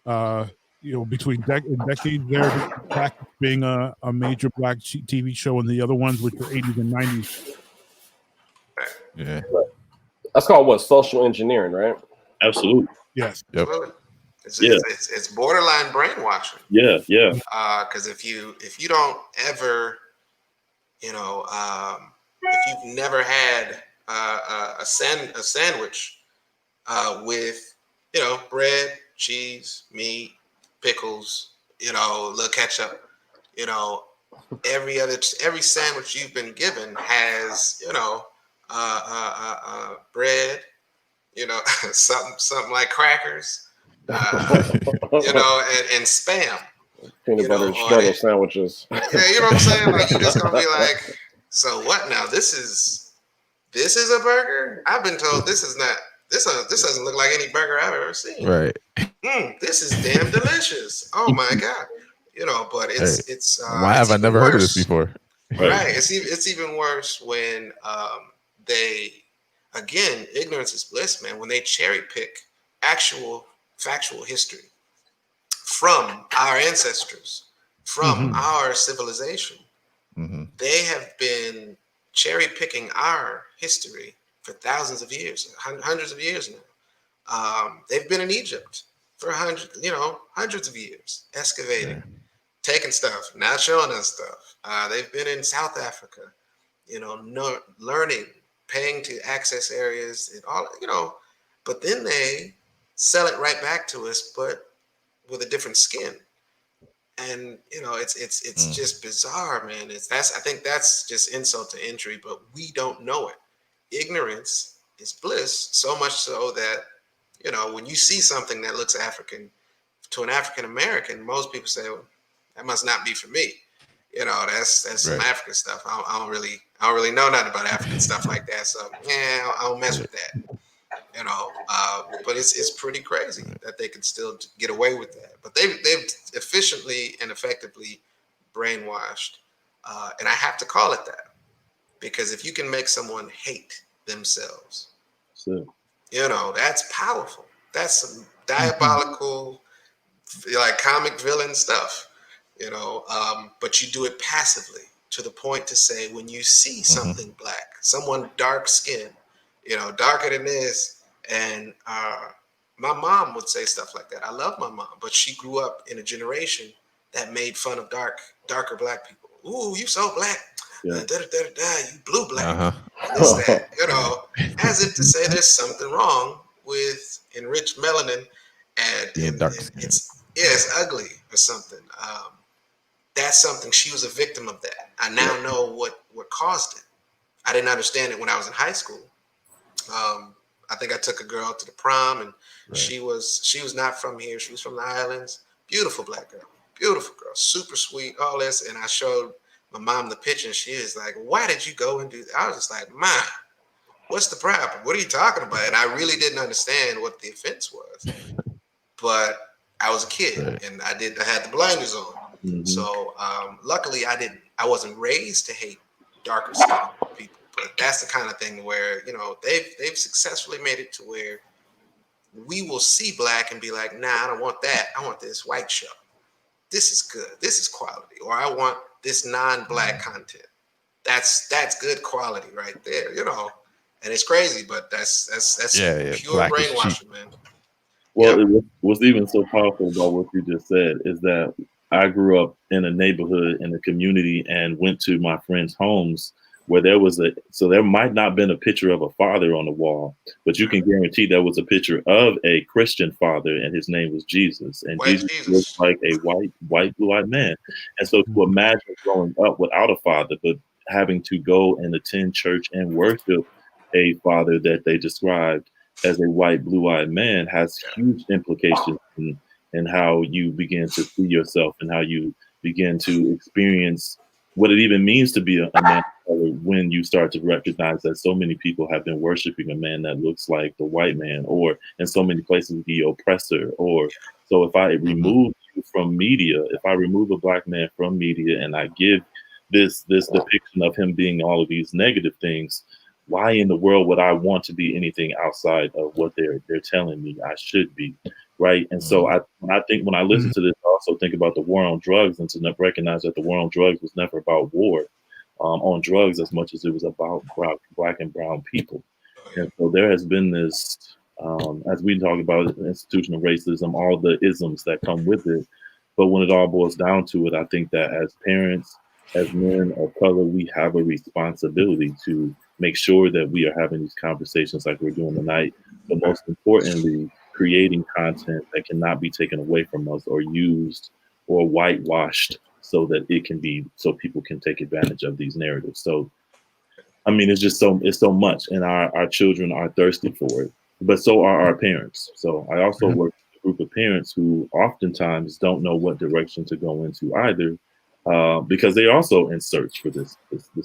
Speaker 1: between decades there, Black being a major black TV show and the other ones, which were 80s and 90s.
Speaker 5: Yeah.
Speaker 4: That's called what? Social engineering, right?
Speaker 2: Absolutely.
Speaker 1: Yes.
Speaker 5: Yep.
Speaker 3: It's borderline brainwashing.
Speaker 2: Yeah.
Speaker 3: Because if you don't ever, if you've never had a sandwich with bread, cheese, meat, pickles, little ketchup, every sandwich you've been given has bread, something like crackers, and spam,
Speaker 4: peanut butter and struggle sandwiches.
Speaker 3: Yeah, you know what I'm saying? Like, you're just gonna be like, so what now? This is a burger? I've been told this is not. This doesn't look like any burger I've ever seen.
Speaker 5: Right.
Speaker 3: This is damn delicious. Oh my god. But it's
Speaker 5: why have I never heard of this before?
Speaker 3: Right. It's even worse when ignorance is bliss, man. When they cherry pick actual factual history from our ancestors, from our civilization. They have been cherry picking our history for thousands of years, hundreds of years now. They've been in Egypt for hundreds of years, excavating, taking stuff, not showing us stuff. They've been in South Africa, learning, paying to access areas, and all, but then they sell it right back to us, but with a different skin. And it's just bizarre, man. I think that's just insult to injury, but we don't know it. Ignorance is bliss, so much so that when you see something that looks African to an African American, most people say, well, That must not be for me. You know, that's some
Speaker 5: Right.
Speaker 3: African stuff. I don't really know nothing about African stuff like that. So yeah, I don't mess with that. You know, but it's pretty crazy that they can still get away with that. But they've efficiently and effectively brainwashed, and I have to call it that, because if you can make someone hate themselves,
Speaker 2: So
Speaker 3: you know, that's powerful. That's some diabolical, like comic villain stuff, you know. But you do it passively to the point to say, when you see something black, someone dark skinned, you know, darker than this, and my mom would say stuff like that. I love my mom, but she grew up in a generation that made fun of darker black people. Ooh, you so black.
Speaker 2: yeah.
Speaker 3: You blue black.
Speaker 5: Uh-huh.
Speaker 3: This, that, you know, as if to say there's something wrong with enriched melanin,
Speaker 5: Being dark
Speaker 3: and
Speaker 5: skinned.
Speaker 3: it's ugly or something. That's something. She was a victim of that. I now know what caused it. I didn't understand it when I was in high school. I think I took a girl to the prom, and she was not from here. She was from the islands. Beautiful black girl, super sweet, all this. And I showed my mom the picture, and she is like, "Why did you go and do that?" I was just like, "Ma, what's the problem? What are you talking about?" And I really didn't understand what the offense was. But I was a kid, and I had the blinders on.
Speaker 2: Mhm.
Speaker 3: So luckily, I wasn't raised to hate darker skinned people. But that's the kind of thing where, you know, they've successfully made it to where we will see black and be like, "Nah, I don't want that. I want this white show. This is good. This is quality." Or I want this non-black content. That's good quality right there, you know. And it's crazy, but that's pure
Speaker 5: Black is cheap.
Speaker 3: brainwashing, man.
Speaker 2: Well, what's even so powerful about what you just said is that I grew up in a neighborhood, in a community, and went to my friends' homes where there might not been a picture of a father on the wall, but you can guarantee there was a picture of a Christian father, and his name was Jesus. And
Speaker 3: White
Speaker 2: Jesus looked
Speaker 3: Jesus.
Speaker 2: like a white, blue-eyed man. And so to imagine growing up without a father, but having to go and attend church and worship a father that they described as a white, blue-eyed man has huge implications in how you begin to see yourself and how you begin to experience what it even means to be a man of color, when you start to recognize that so many people have been worshiping a man that looks like the white man, or in so many places the oppressor. Or so if I remove you from media, if I remove a black man from media and I give this depiction of him being all of these negative things, why in the world would I want to be anything outside of what they're telling me I should be, right? And so when I listen to this, I also think about the war on drugs, and to recognize that the war on drugs was never about war on drugs as much as it was about black and brown people. And so there has been this, as we talk about institutional racism, all the isms that come with it. But when it all boils down to it, I think that as parents, as men of color, we have a responsibility to make sure that we are having these conversations like we're doing tonight, but most importantly, creating content that cannot be taken away from us or used or whitewashed so that so people can take advantage of these narratives. So, I mean, it's so much, and our children are thirsty for it, but so are our parents. So I also work with a group of parents who oftentimes don't know what direction to go into either, because they're also in search for this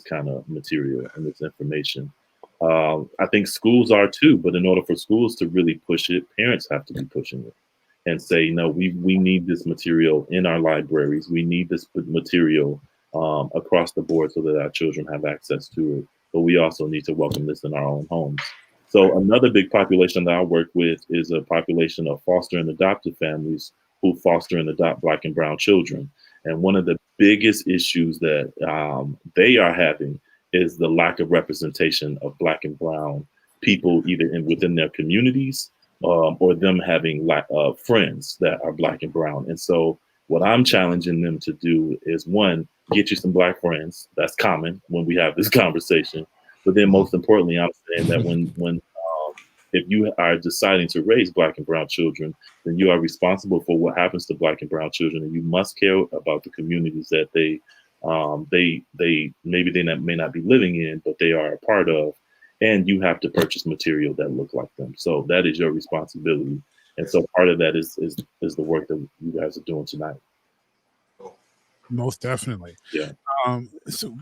Speaker 2: kind of material and this information. I think schools are too, but in order for schools to really push it, parents have to be pushing it and say, no, we need this material in our libraries. We need this material across the board so that our children have access to it. But we also need to welcome this in our own homes. So another big population that I work with is a population of foster and adoptive families who foster and adopt Black and brown children. And one of the biggest issues that they are having is the lack of representation of Black and brown people, either within their communities or them having friends that are Black and brown. And so what I'm challenging them to do is, one, get you some Black friends. That's common when we have this conversation. But then most importantly, I'm saying that when if you are deciding to raise Black and brown children, then you are responsible for what happens to Black and brown children, and you must care about the communities that they may not be living in, but they are a part of, and you have to purchase material that look like them. So that is your responsibility, and so part of that is the work that you guys are doing tonight.
Speaker 1: Most definitely.
Speaker 2: Yeah.
Speaker 1: So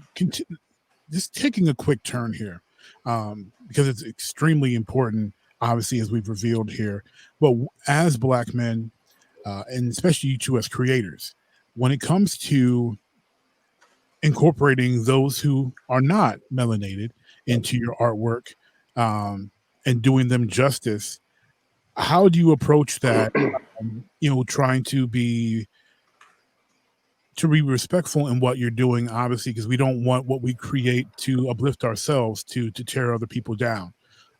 Speaker 1: just taking a quick turn here, because it's extremely important, obviously, as we've revealed here. But as Black men, and especially you two as creators, when it comes to incorporating those who are not melanated into your artwork, and doing them justice, how do you approach that? Trying to be respectful in what you're doing, obviously, because we don't want what we create to uplift ourselves to tear other people down.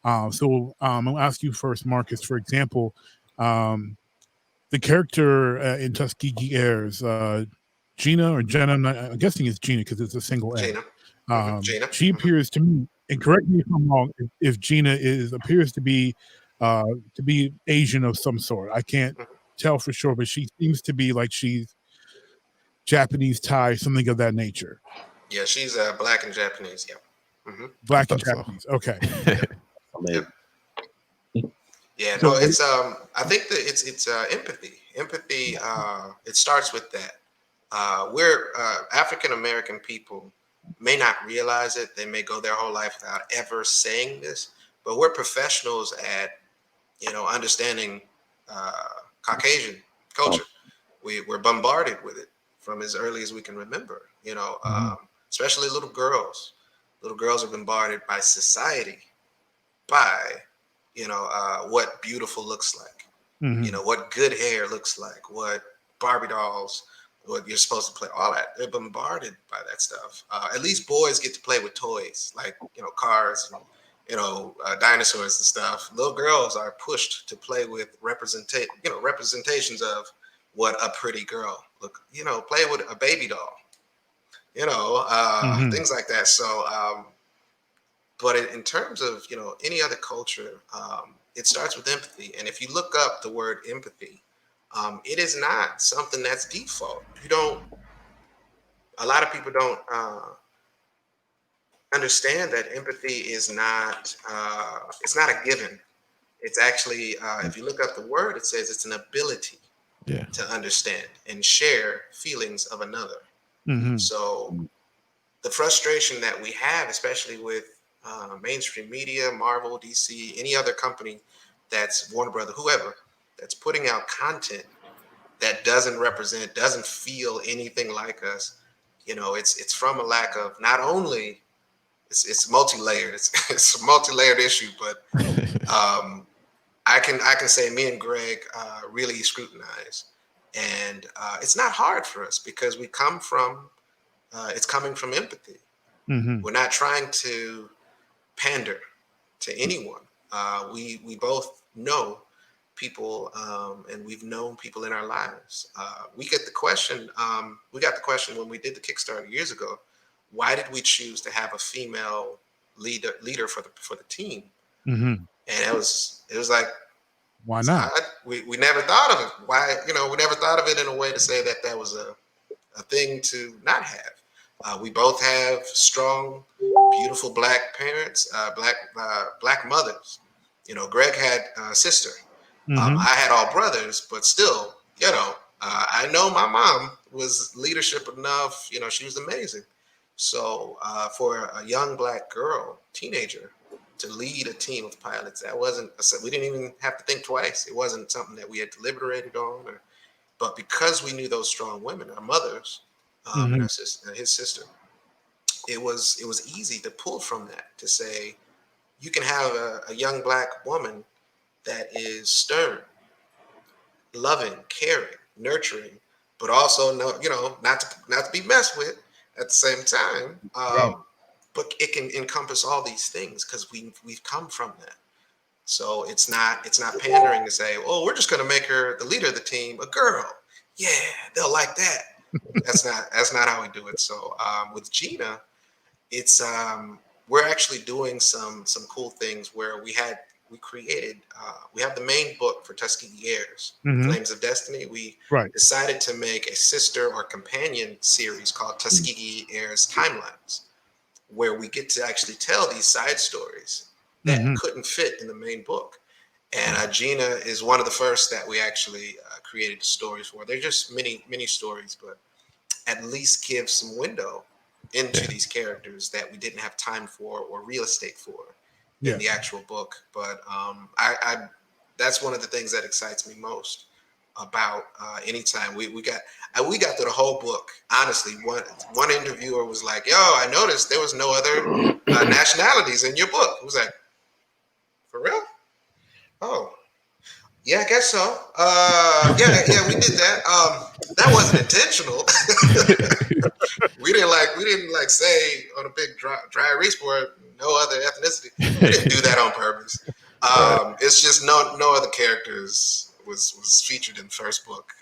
Speaker 1: I'll ask you first, Marcus. For example, the character in Tuskegee Airs, Gina or Jenna. I'm guessing it's Gina because it's a single A.
Speaker 3: Gina. Gina.
Speaker 1: She appears to me, and correct me if I'm wrong, if Gina appears to be Asian of some sort. I can't tell for sure, but she seems to be like she's Japanese, Thai, something of that nature.
Speaker 3: Yeah, she's Black and Japanese. Yeah.
Speaker 1: Black and Japanese. So. Okay.
Speaker 3: Yep. Yeah, no, it's I think that it's empathy. Empathy, it starts with that. We're African American people may not realize it. They may go their whole life without ever saying this, but we're professionals at understanding Caucasian culture. We're bombarded with it from as early as we can remember. Especially little girls. Little girls are bombarded by society by what beautiful looks like, what good hair looks like, what Barbie dolls, what you're supposed to play, all that. They're bombarded by that stuff. At least boys get to play with toys like cars and dinosaurs and stuff. Little girls are pushed to play with representations of what a pretty girl look. Play with a baby doll. Things like that. So. But in terms of any other culture, it starts with empathy. And if you look up the word empathy, it is not something that's default. A lot of people don't understand that empathy is not. It's not a given. It's actually, if you look up the word, it says it's an ability to understand and share feelings of another. So the frustration that we have, especially with mainstream media, Marvel, DC, any other company that's Warner Brother, whoever, that's putting out content that doesn't feel anything like us. It's from a lack of not only it's multi-layered. It's a multi-layered issue, but I can say me and Greg really scrutinize, and it's not hard for us because we come from it's coming from empathy. We're not trying to pander to anyone. We both know people, and we've known people in our lives. We get the question. We got the question when we did the Kickstarter years ago. Why did we choose to have a female leader for the team? And it was like,
Speaker 1: why not?
Speaker 3: We never thought of it. Why we never thought of it in a way to say that was a thing to not have. We both have strong, beautiful Black parents, Black mothers. Greg had a sister. I had all brothers, but still, I know my mom was leadership enough. She was amazing. So for a young Black girl, teenager, to lead a team of pilots, we didn't even have to think twice. It wasn't something that we had deliberated on, but because we knew those strong women, our mothers, and our sister, his sister, it was easy to pull from that to say you can have a young Black woman that is stern, loving, caring, nurturing, but also not to be messed with at the same time. But it can encompass all these things because we've come from that. So it's not pandering to say, oh, we're just going to make her the leader of the team a girl. Yeah, they'll like that. That's not how we do it. So with Gina, it's we're actually doing some cool things where we have the main book for Tuskegee Airs, Flames of Destiny. We decided to make a sister or companion series called Tuskegee Airs Timelines, where we get to actually tell these side stories that couldn't fit in the main book. And Gina is one of the first that we actually created the stories for. They're just mini stories, but at least give some window into these characters that we didn't have time for or real estate for in the actual book. But I that's one of the things that excites me most about anytime we got through the whole book. Honestly, one interviewer was like, "Yo, I noticed there was no other nationalities in your book." It was like, "For real? Oh, yeah, I guess so. Yeah, we did that. That wasn't intentional. we didn't like say on a big dry erase board no other ethnicity. We didn't do that on purpose. It's just no other characters was featured in the first book,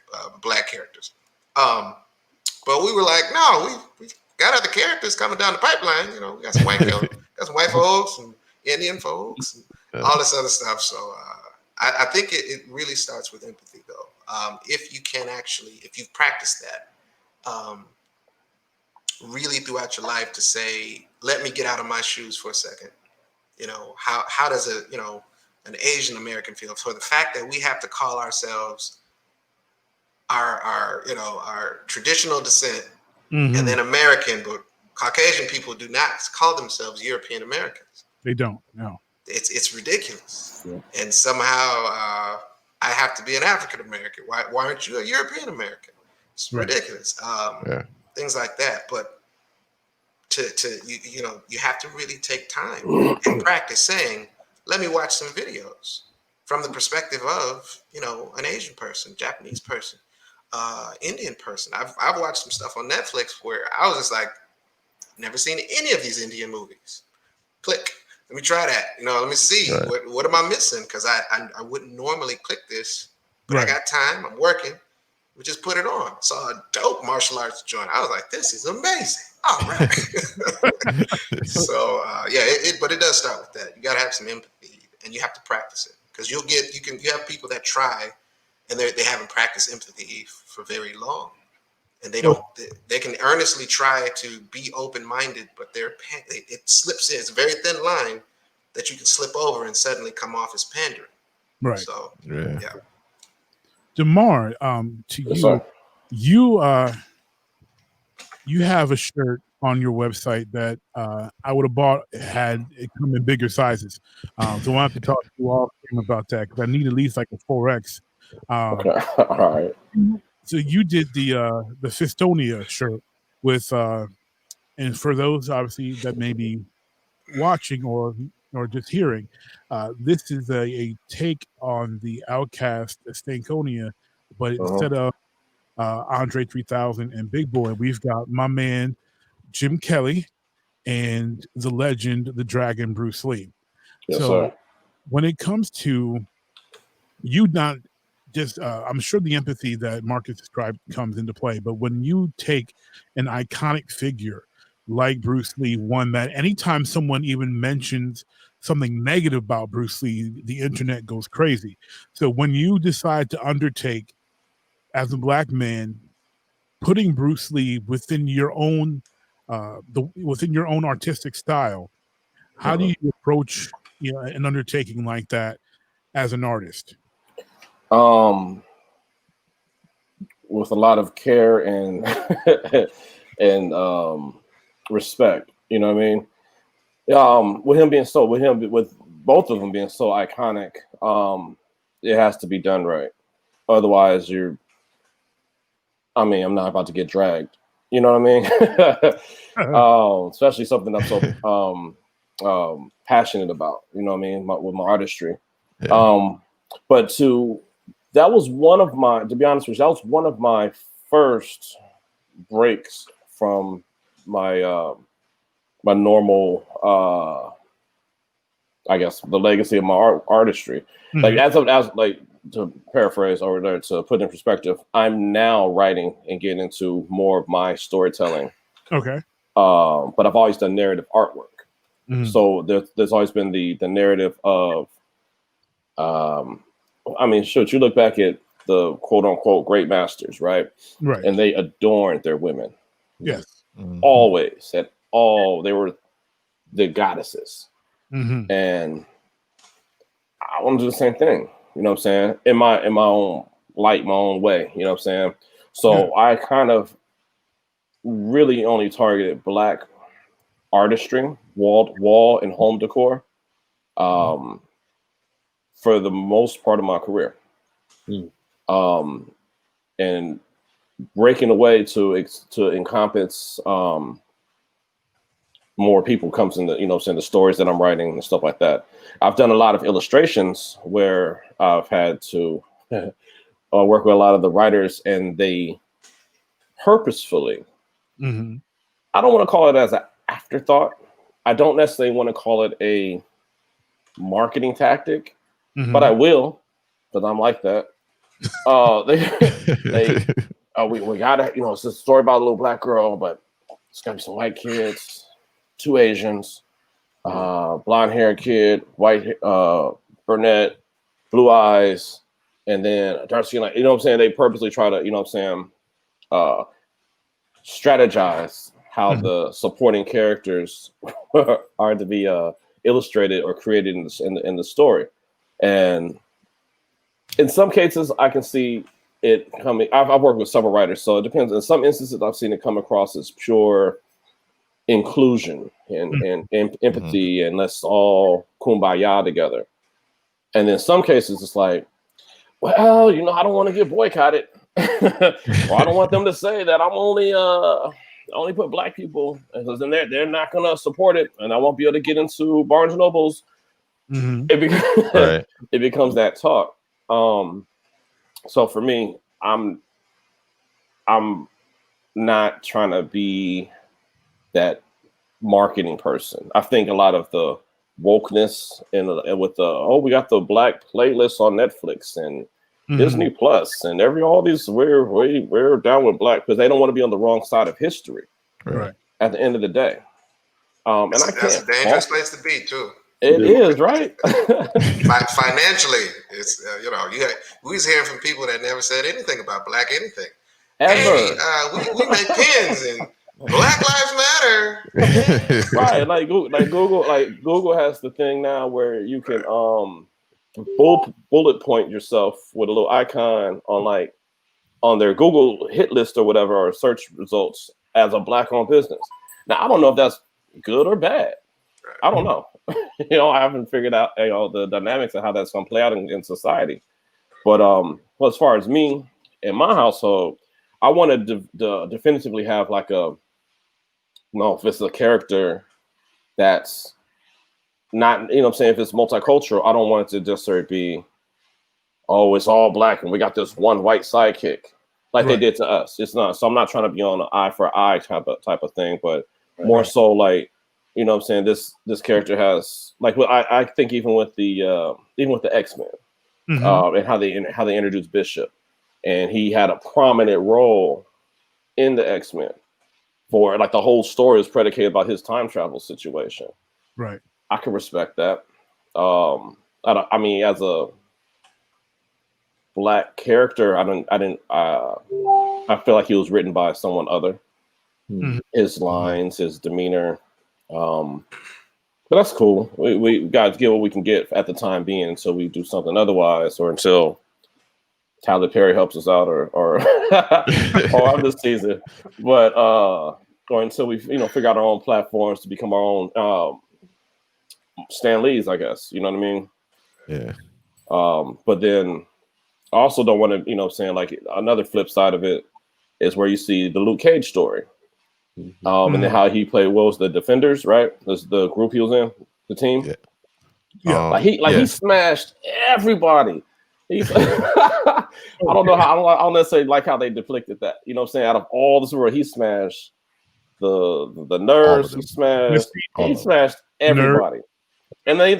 Speaker 3: black characters. But we were like, no, we got other characters coming down the pipeline. You know, we got some white folks and Indian folks and all this other stuff. So I think it really starts with empathy, though. If you can actually, if you've practiced that really throughout your life to say, let me get out of my shoes for a second. You know, how does an Asian American feel? For the fact that we have to call ourselves our traditional descent and then American, but Caucasian people do not call themselves European Americans.
Speaker 1: They don't. No.
Speaker 3: It's ridiculous. Yeah. And somehow I have to be an African American. Why aren't you a European American? It's ridiculous. Things like that. But you have to really take time and practice saying, let me watch some videos from the perspective of, an Asian person, Japanese person, Indian person. I've watched some stuff on Netflix where I was just like, never seen any of these Indian movies. Click. Let me try that. Let me see. What am I missing? Because I wouldn't normally click this, but I got time. I'm working. We just put it on. Saw a dope martial arts joint. I was like, this is amazing. All right. So but it does start with that. You got to have some empathy, and you have to practice it, because you have people that try, and they haven't practiced empathy for very long, and they can earnestly try to be open-minded, but it slips in. It's a very thin line that you can slip over and suddenly come off as pandering.
Speaker 1: Right.
Speaker 3: So
Speaker 1: Demar, to you have a shirt on your website that I would have bought had it come in bigger sizes. So I have to talk to you all about that, because I need at least like a 4X.
Speaker 4: Okay. All right.
Speaker 1: So you did the Fistonia shirt with, and for those obviously that may be watching or just hearing, this is a take on the Outcast Stankonia, but instead of Andre 3000 and Big Boy, we've got my man Jim Kelly and the legend, the Dragon, Bruce Lee.
Speaker 4: Yes,
Speaker 1: so
Speaker 4: sir.
Speaker 1: When it comes to you, not just I'm sure the empathy that Marcus described comes into play, but when you take an iconic figure like Bruce Lee, one that anytime someone even mentions something negative about Bruce Lee, the internet goes crazy. So when you decide to undertake, as a black man, putting Bruce Lee within your own within your own artistic style, how do you approach an undertaking like that as an artist?
Speaker 4: With a lot of care and and respect, you know what I mean? With both of them being so iconic, it has to be done right. Otherwise, I'm not about to get dragged. You know what I mean? Especially something I'm so passionate about. You know what I mean? With my artistry. Yeah. But that was one of my, to be honest with you, that was one of my first breaks from my my normal, I guess, the legacy of my artistry. Like as to paraphrase or to put in perspective, I'm now writing and getting into more of my storytelling.
Speaker 1: Okay.
Speaker 4: But I've always done narrative artwork. So there's always been the narrative of, you look back at the quote unquote great masters, right?
Speaker 1: Right.
Speaker 4: And they adorned their women.
Speaker 1: Yes.
Speaker 4: Always. They were the goddesses. And I want to do the same thing. You know what I'm saying? In my own light, my own way. You know what I'm saying? So I kind of really only targeted Black artistry, wall and home decor, for the most part of my career. And breaking away to encompass more people comes in the, you know, saying the stories that I'm writing and stuff like that. I've done a lot of illustrations where I've had to work with a lot of the writers, and they purposefully, I don't want to call it as an afterthought. I don't necessarily want to call it a marketing tactic, but I will, because I'm like that. We gotta, you know, it's a story about a little Black girl, but it's gotta be some white kids, 2 Asians, blonde haired kid, white brunette, blue eyes, and then dark skin. Like, you know what I'm saying? They purposely try to, you know what I'm saying, strategize how the supporting characters are to be illustrated or created in the story. And in some cases, I can see it coming. I've worked with several writers, so it depends. In some instances, I've seen it come across as pure inclusion and empathy, and let's all kumbaya together. And in some cases, it's like, well, you know, I don't want to get boycotted, or I don't want them to say that I'm only put Black people, because then they're not gonna support it, and I won't be able to get into Barnes and Nobles. It becomes that talk. So for me, I'm not trying to be that marketing person. I think a lot of the wokeness and with the we got the Black playlist on Netflix and Disney Plus and all these we're down with Black, because they don't want to be on the wrong side of history. Right. At the end of the day, and
Speaker 3: that's a dangerous place to be too.
Speaker 4: It is, right?
Speaker 3: Financially, it's you know, we was hearing from people that never said anything about Black anything.
Speaker 4: Ever.
Speaker 3: Hey, we make pins and Black Lives Matter.
Speaker 4: Right, like Google has the thing now where you can bullet point yourself with a little icon on their Google hit list or whatever, or search results as a Black-owned business. Now, I don't know if that's good or bad. I don't know. You know, I haven't figured out, you know, the dynamics of how that's going to play out in society. But well, as far as me in my household, I want to definitively have like if it's a character that's not, you know what I'm saying, if it's multicultural, I don't want it to just sort of be, oh, it's all Black and we got this one white sidekick like they did to us. It's not. So I'm not trying to be on an eye for eye type of thing, but more so like, you know what I'm saying, this character has, like, I think even with the X-Men, and how they introduced Bishop, and he had a prominent role in the X-Men, for like the whole story is predicated about his time travel situation.
Speaker 1: Right.
Speaker 4: I can respect that. I mean, as a Black character, I feel like he was written by someone other. His lines, his demeanor. But that's cool. We got to get what we can get at the time being until we do something otherwise, or until Tyler Perry helps us out, or or I'm just teasing. But or until we, you know, figure out our own platforms to become our own Stan Lees, I guess. You know what I mean?
Speaker 5: Yeah.
Speaker 4: But then I also don't want to, you know what I'm saying, like another flip side of it is where you see the Luke Cage story. And then how he played, what was the Defenders, right? That's the group he was in, the team. He smashed everybody. I don't know how, I don't necessarily like how they depicted that. You know what I'm saying? Out of all this world, he smashed the nurse, he smashed everybody. And then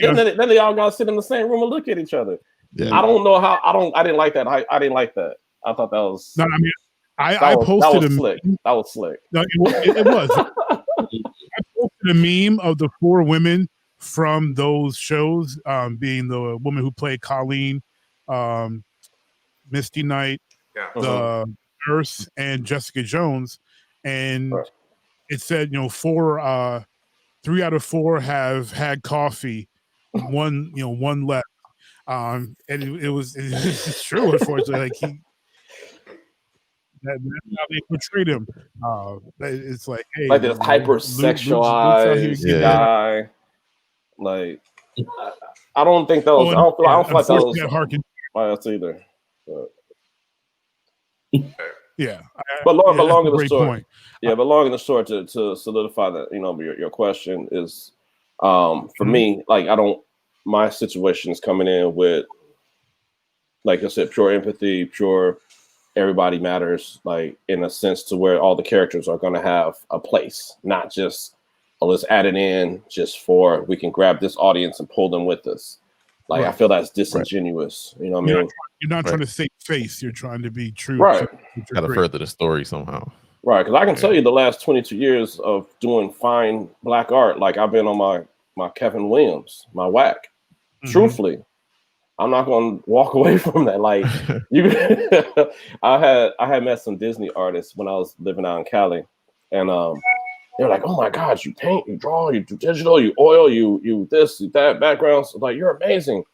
Speaker 4: they all got to sit in the same room and look at each other. Yeah. I don't know how. I didn't like that. I didn't like that. I thought that was.
Speaker 1: No, I mean, I posted
Speaker 4: slick. That was slick.
Speaker 1: No, it was. I posted a meme of the 4 women from those shows, being the woman who played Colleen, Misty Knight, the nurse, and Jessica Jones, and it said, you know, 3 out of 4 have had coffee, one left. And it's true, unfortunately. Like That's how they portrayed him. It's like, hey,
Speaker 4: like this
Speaker 1: Luke's out here
Speaker 4: hypersexualized
Speaker 1: getting
Speaker 5: Yeah.
Speaker 4: guy. Like, I don't think that was.
Speaker 1: Oh,
Speaker 4: I
Speaker 1: and
Speaker 4: don't feel. I don't feel like that
Speaker 1: unfortunately,
Speaker 4: was
Speaker 1: that harken.
Speaker 4: biased either. But,
Speaker 1: Yeah,
Speaker 4: but long,
Speaker 1: yeah,
Speaker 4: but
Speaker 1: that's
Speaker 4: long
Speaker 1: a
Speaker 4: and the
Speaker 1: great
Speaker 4: short,
Speaker 1: point.
Speaker 4: yeah. But long and the short, to solidify that, your question is, for
Speaker 1: Mhm.
Speaker 4: me, like I don't. My situation is coming in with, like I said, pure empathy, pure everybody matters, like in a sense to where all the characters are going to have a place, not just, oh, let's add it in just for we can grab this audience and pull them with us. Like I
Speaker 1: Right.
Speaker 4: feel that's disingenuous. You know what I mean?
Speaker 1: You're not
Speaker 5: Right.
Speaker 1: trying to save face. You're trying to be true.
Speaker 4: Right.
Speaker 5: Got to further the story somehow.
Speaker 4: Right. Because I can tell
Speaker 1: Yeah.
Speaker 4: you the last 22 years of doing fine black art, like I've been on my Kevin Williams, my whack.
Speaker 1: Mhm.
Speaker 4: Truthfully, I'm not going to walk away from that. Like you, I had met some Disney artists when I was living out in Cali, and they're like, "Oh my God, you paint, you draw, you do digital, you oil, you this, you that backgrounds. Like you're amazing,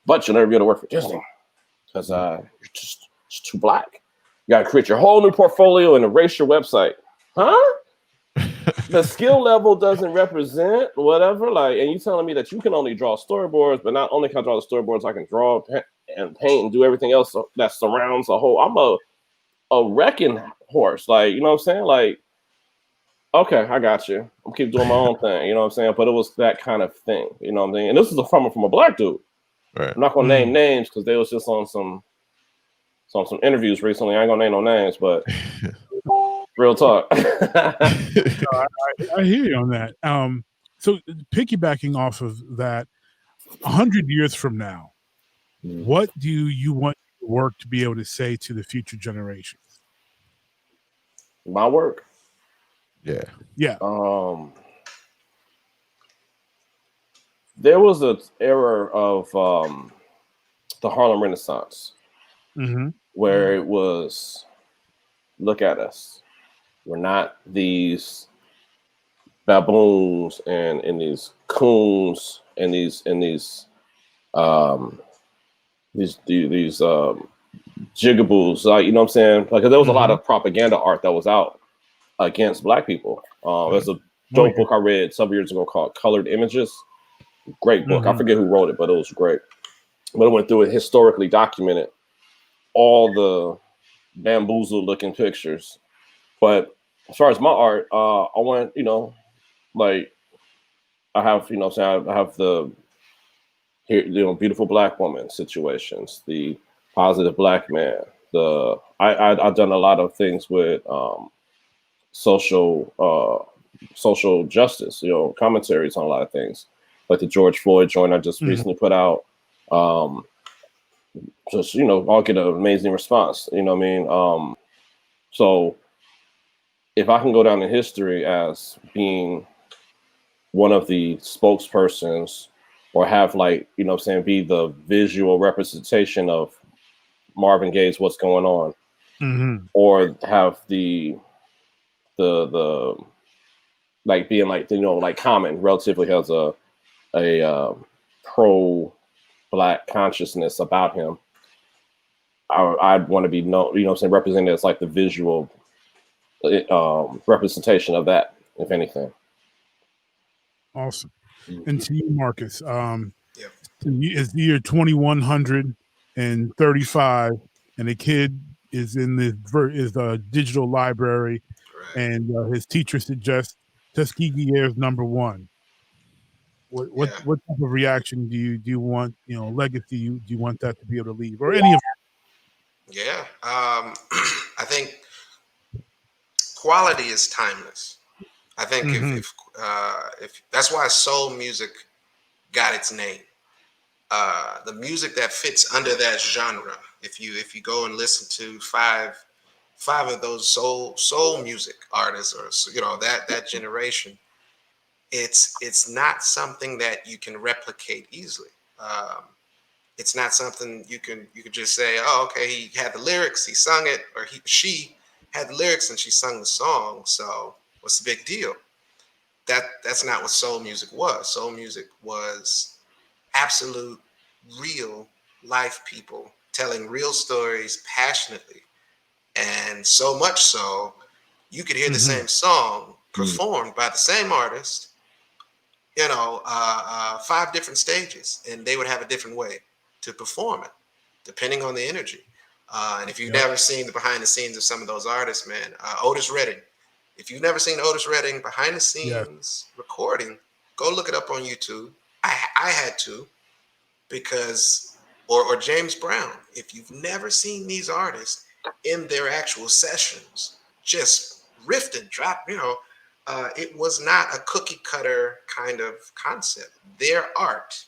Speaker 4: but you'll never be able to work for Disney because you're just too black. You got to create your whole new portfolio and erase your website, huh?" The skill level doesn't represent whatever, like, and you telling me that you can only draw storyboards, but not only can I draw the storyboards, I can draw and paint and do everything else that surrounds a whole. I'm a wrecking horse, like, you know what I'm saying? Like, okay, I got you. I'm keep doing my own thing, you know what I'm saying? But it was that kind of thing, you know what I'm saying? And this is from a black dude.
Speaker 5: Right.
Speaker 4: I'm not gonna name names because they was just on some interviews recently. I ain't gonna name no names, but real talk.
Speaker 1: I hear you on that. So piggybacking off of that, 100 years from now, what do you want your work to be able to say to the future generations?
Speaker 4: My work.
Speaker 5: Yeah.
Speaker 1: Yeah.
Speaker 4: There was an era of the Harlem Renaissance where it was, look at us. We're not these baboons and these coons and these jigaboos, like, you know what I'm saying? Like, there was a lot of propaganda art that was out against black people. There's a dope book I read some years ago called Colored Images. Great book. I forget who wrote it, but it was great. But it went through and historically documented all the bamboozled looking pictures. But as far as my art, I want, like, I have, I have the beautiful black woman situations, the positive black man. I've done a lot of things with social justice, commentaries on a lot of things, like the George Floyd joint I just recently put out. Just, I'll get an amazing response. You know what I mean? So if I can go down in history as being one of the spokespersons, or have, like, be the visual representation of Marvin Gaye's What's Going On, or have the like being like, like Common relatively has a pro black consciousness about him. I'd want to be known, represented as like the visual representation of that, if anything.
Speaker 1: Awesome. And to you, Marcus, it's the year 2135, and a kid is in the digital library, and his teacher suggests Tuskegee Air is number one. What type of reaction do you want? Legacy do you want that to be able to leave, or any of?
Speaker 3: Yeah, I think quality is timeless. I think if that's why soul music got its name. The music that fits under that genre. If you go and listen to five of those soul music artists, or that generation, it's not something that you can replicate easily. It's not something you can just say, oh, okay, he had the lyrics, he sung it, or she had the lyrics and she sung the song. So what's the big deal? That's not what soul music was. Soul music was absolute, real life people telling real stories passionately And so much so, you could hear the same song performed by the same artist, 5 different stages, and they would have a different way to perform it, depending on the energy. And if you've never seen the behind the scenes of some of those artists, man, Otis Redding. If you've never seen Otis Redding behind the scenes recording, go look it up on YouTube. I had to, because, or James Brown. If you've never seen these artists in their actual sessions, just riffed and dropped, it was not a cookie cutter kind of concept. Their art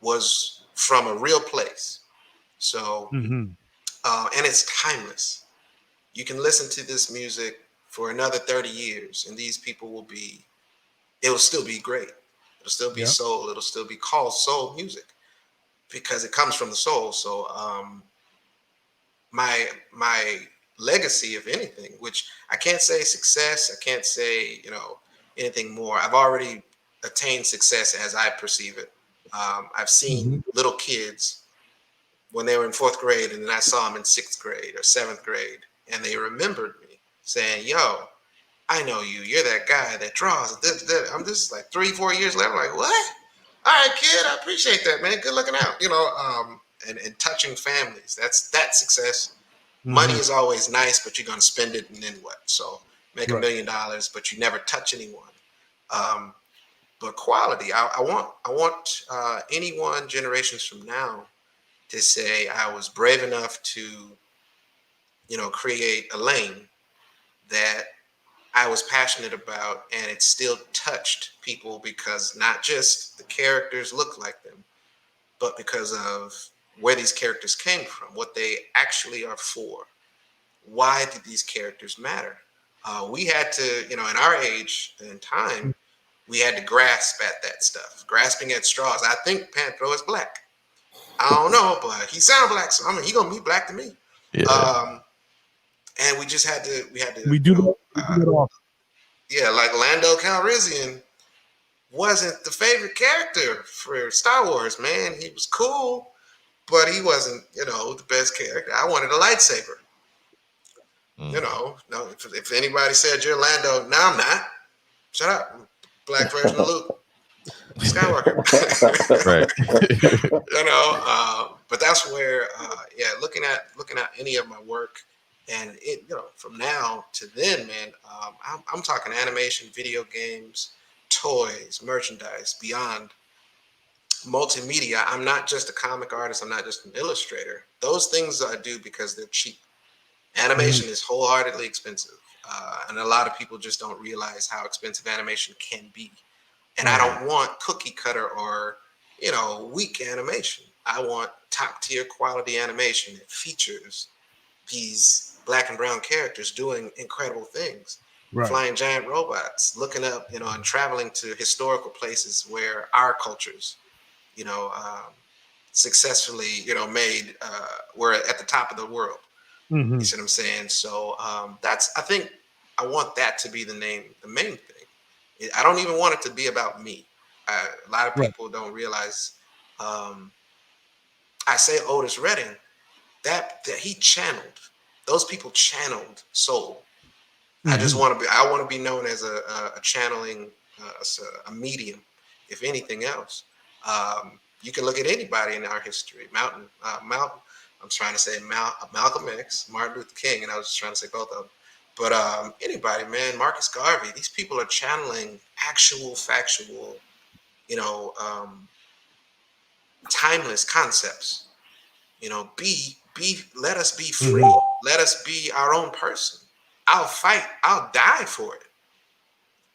Speaker 3: was from a real place. So, and it's timeless. You can listen to this music for another 30 years, and these people it will still be great. It'll still be soul. It'll still be called soul music because it comes from the soul. So, my legacy, if anything, which I can't say success, I can't say, anything more. I've already attained success as I perceive it. I've seen little kids when they were in 4th grade, and then I saw them in 6th grade or 7th grade, and they remembered me saying, yo, I know you. You're that guy that draws. I'm just like 3-4 years later, I'm like, what? All right, kid, I appreciate that, man. Good looking out, and touching families. That's success. Money is always nice, but you're going to spend it, and then what? So make $1 million, but you never touch anyone. But quality, I want anyone generations from now to say I was brave enough to, create a lane that I was passionate about, and it still touched people because not just the characters look like them, but because of where these characters came from, what they actually are for. Why did these characters matter? We had to, in our age and time, we had to grasp at that stuff, grasping at straws. I think Panthro is black. I don't know, but he sounds black, so he gonna be black to me.
Speaker 5: Yeah.
Speaker 3: And we just had to.
Speaker 1: We do that often.
Speaker 3: Yeah, like Lando Calrissian wasn't the favorite character for Star Wars, man. He was cool, but he wasn't, the best character. I wanted a lightsaber. No, if anybody said you're Lando, no, I'm not. Shut up. Black version of Luke Skywalker.
Speaker 5: Right.
Speaker 3: But that's where, looking at any of my work, and it, from now to then, man, I'm talking animation, video games, toys, merchandise, beyond multimedia. I'm not just a comic artist. I'm not just an illustrator. Those things I do because they're cheap. Animation is wholeheartedly expensive. And a lot of people just don't realize how expensive animation can be. And I don't want cookie cutter or, weak animation. I want top tier quality animation that features these black and brown characters doing incredible things. Flying giant robots, looking up, and traveling to historical places where our cultures, successfully, made, were at the top of the world. You see what I'm saying? So I think I want that to be the main thing. I don't even want it to be about me. A lot of people don't realize. I say Otis Redding, that he channeled. Those people channeled soul. I just want to be. I want to be known as a channeling, a medium, if anything else. You can look at anybody in our history. Malcolm. I'm trying to say Malcolm X, Martin Luther King, and I was just trying to say both of them. But anybody, man, Marcus Garvey, these people are channeling actual, factual, timeless concepts. Let us be free. Let us be our own person. I'll fight. I'll die for it.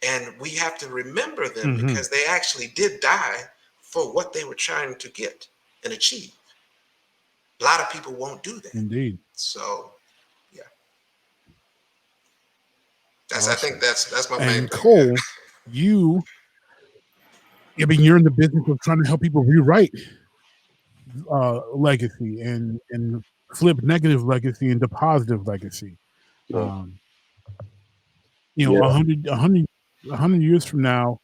Speaker 3: And we have to remember them because they actually did die for what they were trying to get and achieve. A lot of people won't do that.
Speaker 1: Indeed.
Speaker 3: So, yeah. I think that's my main.
Speaker 1: And Cole, you're in the business of trying to help people rewrite legacy and flip negative legacy into positive legacy.
Speaker 2: Yeah.
Speaker 1: 100 years from now,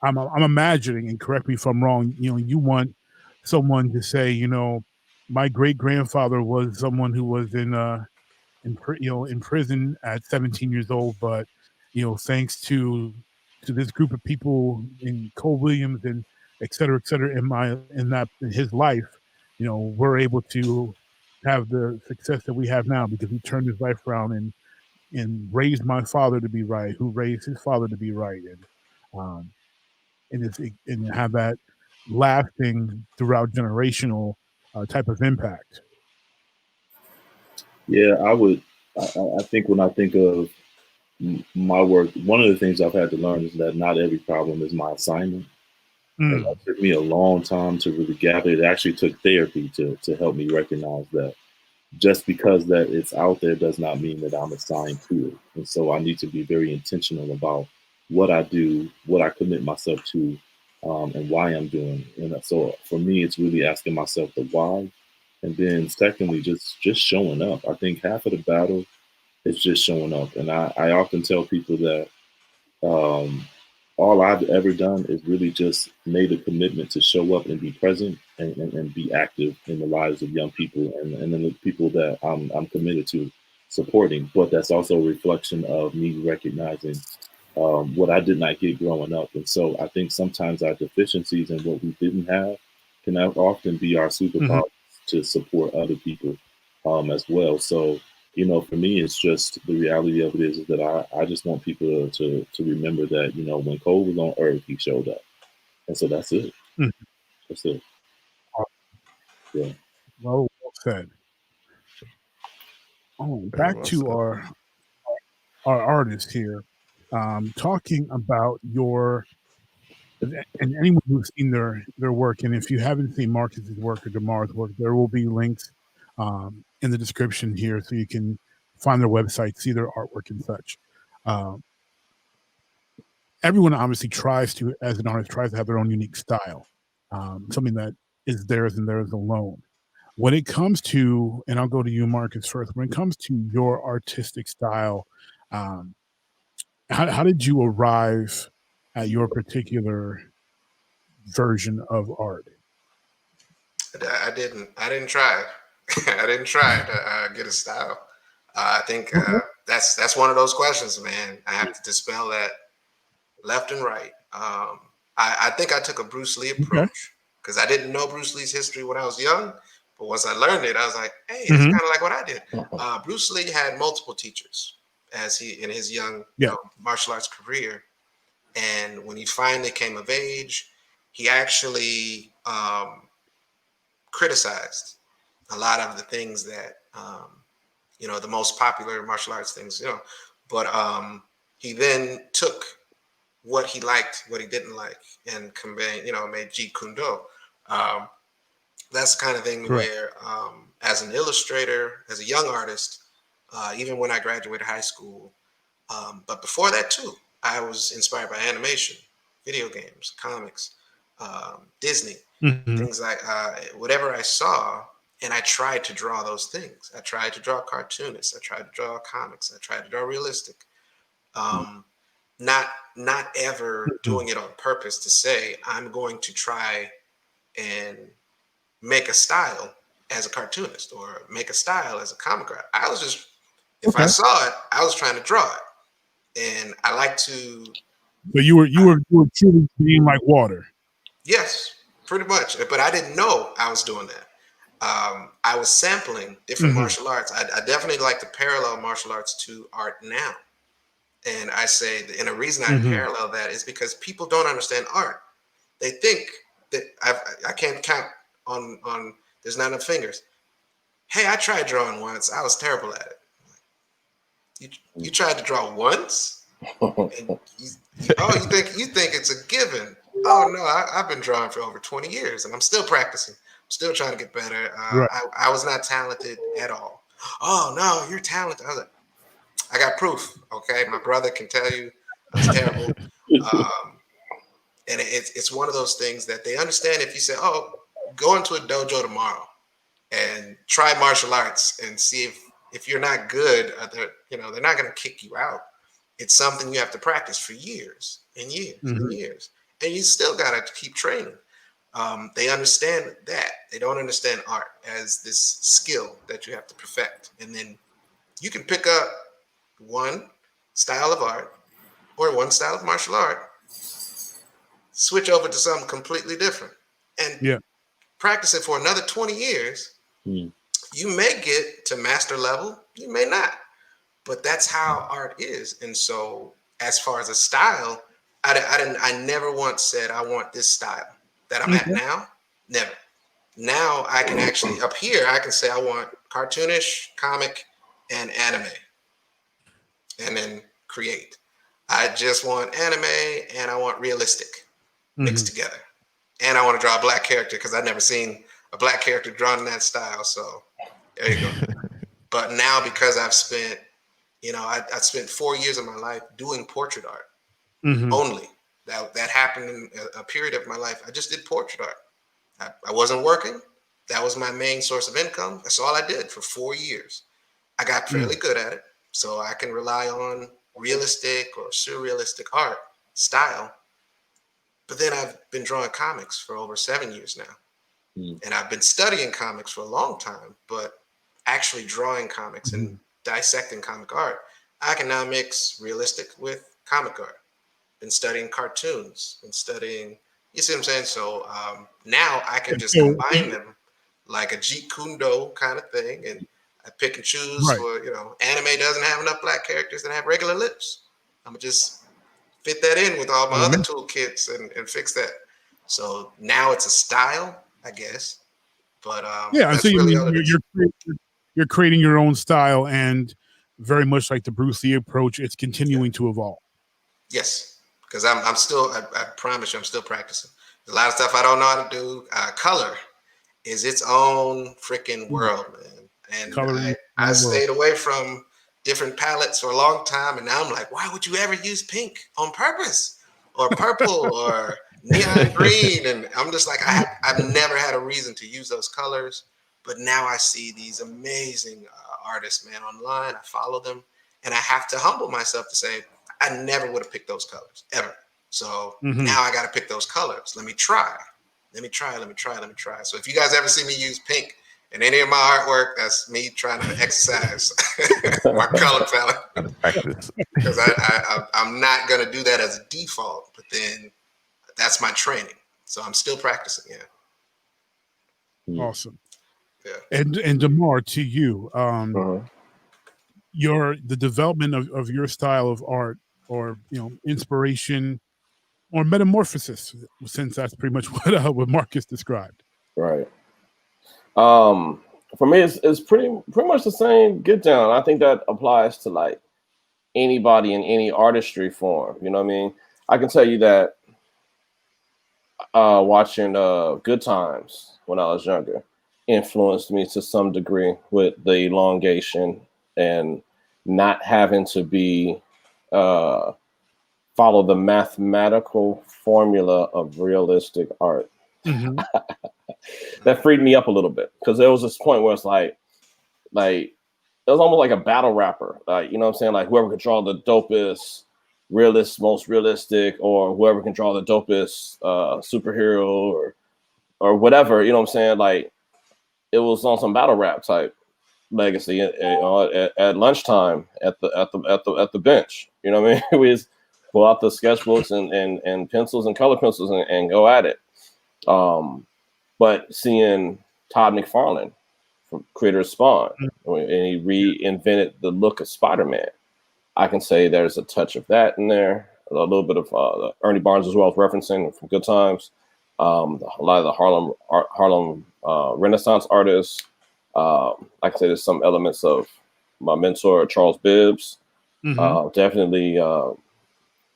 Speaker 1: I'm imagining, and correct me if I'm wrong, you want someone to say, my great grandfather was someone who was in in prison at 17 years old, but thanks to this group of people in Cole Williams and et cetera, in his life, we're able to have the success that we have now because he turned his life around and raised my father to be right, who raised his father to be right, um, and have that lasting throughout generational type of impact.
Speaker 2: Yeah, I would. I think when I think of my work, one of the things I've had to learn is that not every problem is my assignment. And that took me a long time to really gather. It actually took therapy to help me recognize that just because that it's out there does not mean that I'm assigned to it. And so I need to be very intentional about what I do, what I commit myself to, and why I'm doing it. And so for me, it's really asking myself the why. And then secondly, just showing up. I think half of the battle is just showing up. And I often tell people that um, all I've ever done is really just made a commitment to show up and be present and be active in the lives of young people and then the people that I'm committed to supporting. But that's also a reflection of me recognizing what I did not get growing up. And so I think sometimes our deficiencies and what we didn't have can often be our superpowers to support other people as well. So for me, it's just the reality of it is that I just want people to remember that, when Cole was on Earth, he showed up. And so that's it. That's it. Yeah.
Speaker 1: Well said. Oh,
Speaker 5: Very
Speaker 1: back
Speaker 5: well
Speaker 1: to
Speaker 5: said.
Speaker 1: our artist here, talking about and anyone who's seen their work, and if you haven't seen Marcus's work or Demar's work, there will be links in the description here so you can find their website, see their artwork and such. Everyone obviously as an artist, tries to have their own unique style, something that is theirs and theirs alone. When it comes to, and I'll go to you, Marcus, first. When it comes to your artistic style, how did you arrive at your particular version of art?
Speaker 3: I didn't try. I didn't try to get a style. I think that's one of those questions, man. I have to dispel that left and right. I think I took a Bruce Lee approach because I didn't know Bruce Lee's history when I was young. But once I learned it, I was like, hey, it's kind of like what I did. Bruce Lee had multiple teachers as he in his young martial arts career. And when he finally came of age, he actually criticized a lot of the things that the most popular martial arts things, but he then took what he liked, what he didn't like, and combined, made Jeet Kune. That's the kind of thing where as an illustrator, as a young artist, even when I graduated high school, but before that too, I was inspired by animation, video games, comics, Disney, things like whatever I saw, and I tried to draw those things. I tried to draw cartoonists. I tried to draw comics. I tried to draw realistic. Not ever doing it on purpose to say I'm going to try and make a style as a cartoonist or make a style as a comic artist. I was just, if I saw it, I was trying to draw it, and I like to.
Speaker 1: So you were truly being like water.
Speaker 3: Yes, pretty much. But I didn't know I was doing that. I was sampling different martial arts. I definitely like to parallel martial arts to art now. And I say, and the reason I parallel that is because people don't understand art. They think that I can't count on there's not enough fingers. Hey, I tried drawing once. I was terrible at it. You tried to draw once? And you think it's a given. Oh no, I've been drawing for over 20 years and I'm still practicing. I'm still trying to get better. I was not talented at all. Oh no, you're talented. I was like, I got proof. Okay, my brother can tell you I was terrible. And it's one of those things that they understand. If you say, "Oh, go into a dojo tomorrow and try martial arts and see if you're not good," they're not going to kick you out. It's something you have to practice for years and years and years, and you still got to keep training. They understand that. They don't understand art as this skill that you have to perfect, and then You can pick up one style of art or one style of martial art, switch over to something completely different, and practice it for another 20 years. You may get to master level, you may not, but that's how art is. And so as far as a style, I never once said I want this style that I'm at now. Never. Now I can actually, up here, I can say I want cartoonish, comic, and anime, and then create. I just want anime and I want realistic mixed together. And I want to draw a black character because I've never seen a black character drawn in that style. So there you go. But now, because I've spent, I spent 4 years of my life doing portrait art only. That happened in a period of my life. I just did portrait art. I wasn't working. That was my main source of income. That's all I did for 4 years. I got fairly good at it, so I can rely on realistic or surrealistic art style. But then I've been drawing comics for over 7 years now. And I've been studying comics for a long time, but actually drawing comics and dissecting comic art, I can now mix realistic with comic art. Been studying cartoons, been studying, you see what I'm saying? So now I can just combine them like a Jeek kind of thing, and I pick and choose for, anime doesn't have enough black characters that have regular lips. I'm gonna just fit that in with all my other toolkits and fix that. So now it's a style, I guess. But
Speaker 1: and so
Speaker 3: really all it is.
Speaker 1: You're creating your own style, and very much like the Bruce Lee approach, it's continuing to evolve.
Speaker 3: Yes, because I'm still, I promise you, I'm still practicing. There's a lot of stuff I don't know how to do. Color is its own freaking world, man. And I stayed away from different palettes for a long time, and now I'm like, why would you ever use pink on purpose or purple or neon green? And I'm just like, I've never had a reason to use those colors, but now I see these amazing artists, man, online. I follow them, and I have to humble myself to say, I never would have picked those colors ever. So now I got to pick those colors. Let me try. So if you guys ever see me use pink in any of my artwork, that's me trying to exercise my color palette. Because I'm not going to do that as a default, but then that's my training. So I'm still practicing.
Speaker 1: Awesome. Yeah. And Demar, to you, the development of your style of art, or inspiration or metamorphosis, since that's pretty much what Marcus described.
Speaker 4: Right. For me, it's pretty much the same get down. I think that applies to like anybody in any artistry form. You know what I mean? I can tell you that watching Good Times when I was younger influenced me to some degree with the elongation and not having to be follow the mathematical formula of realistic art. That freed me up a little bit, because there was this point where it's like it was almost like a battle rapper, like, you know what I'm saying, like whoever could draw the dopest most realistic, or whoever can draw the dopest superhero or whatever, you know what I'm saying, like it was on some battle rap type legacy at lunchtime at the bench, you know what I mean? We just pull out the sketchbooks and pencils and color pencils and go at it. But seeing Todd McFarlane, from creator of Spawn, and he reinvented the look of Spider-Man, I can say there's a touch of that in there, a little bit of Ernie Barnes as well, referencing from Good Times, a lot of the Harlem Renaissance artists. Like I said, there's some elements of my mentor Charles Bibbs, definitely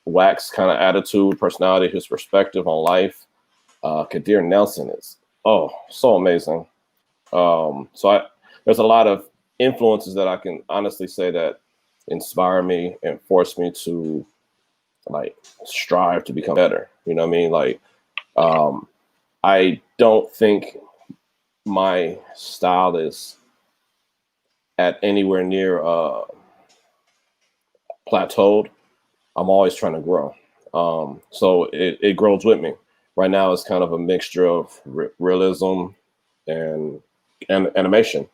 Speaker 4: wax kind of attitude, personality, his perspective on life. Kadir Nelson is so amazing. There's a lot of influences that I can honestly say that inspire me and force me to like strive to become better. You know what I mean? Like, I don't think my style is at anywhere near plateaued. I'm always trying to grow. So it grows with me. Right now, it's kind of a mixture of realism and animation.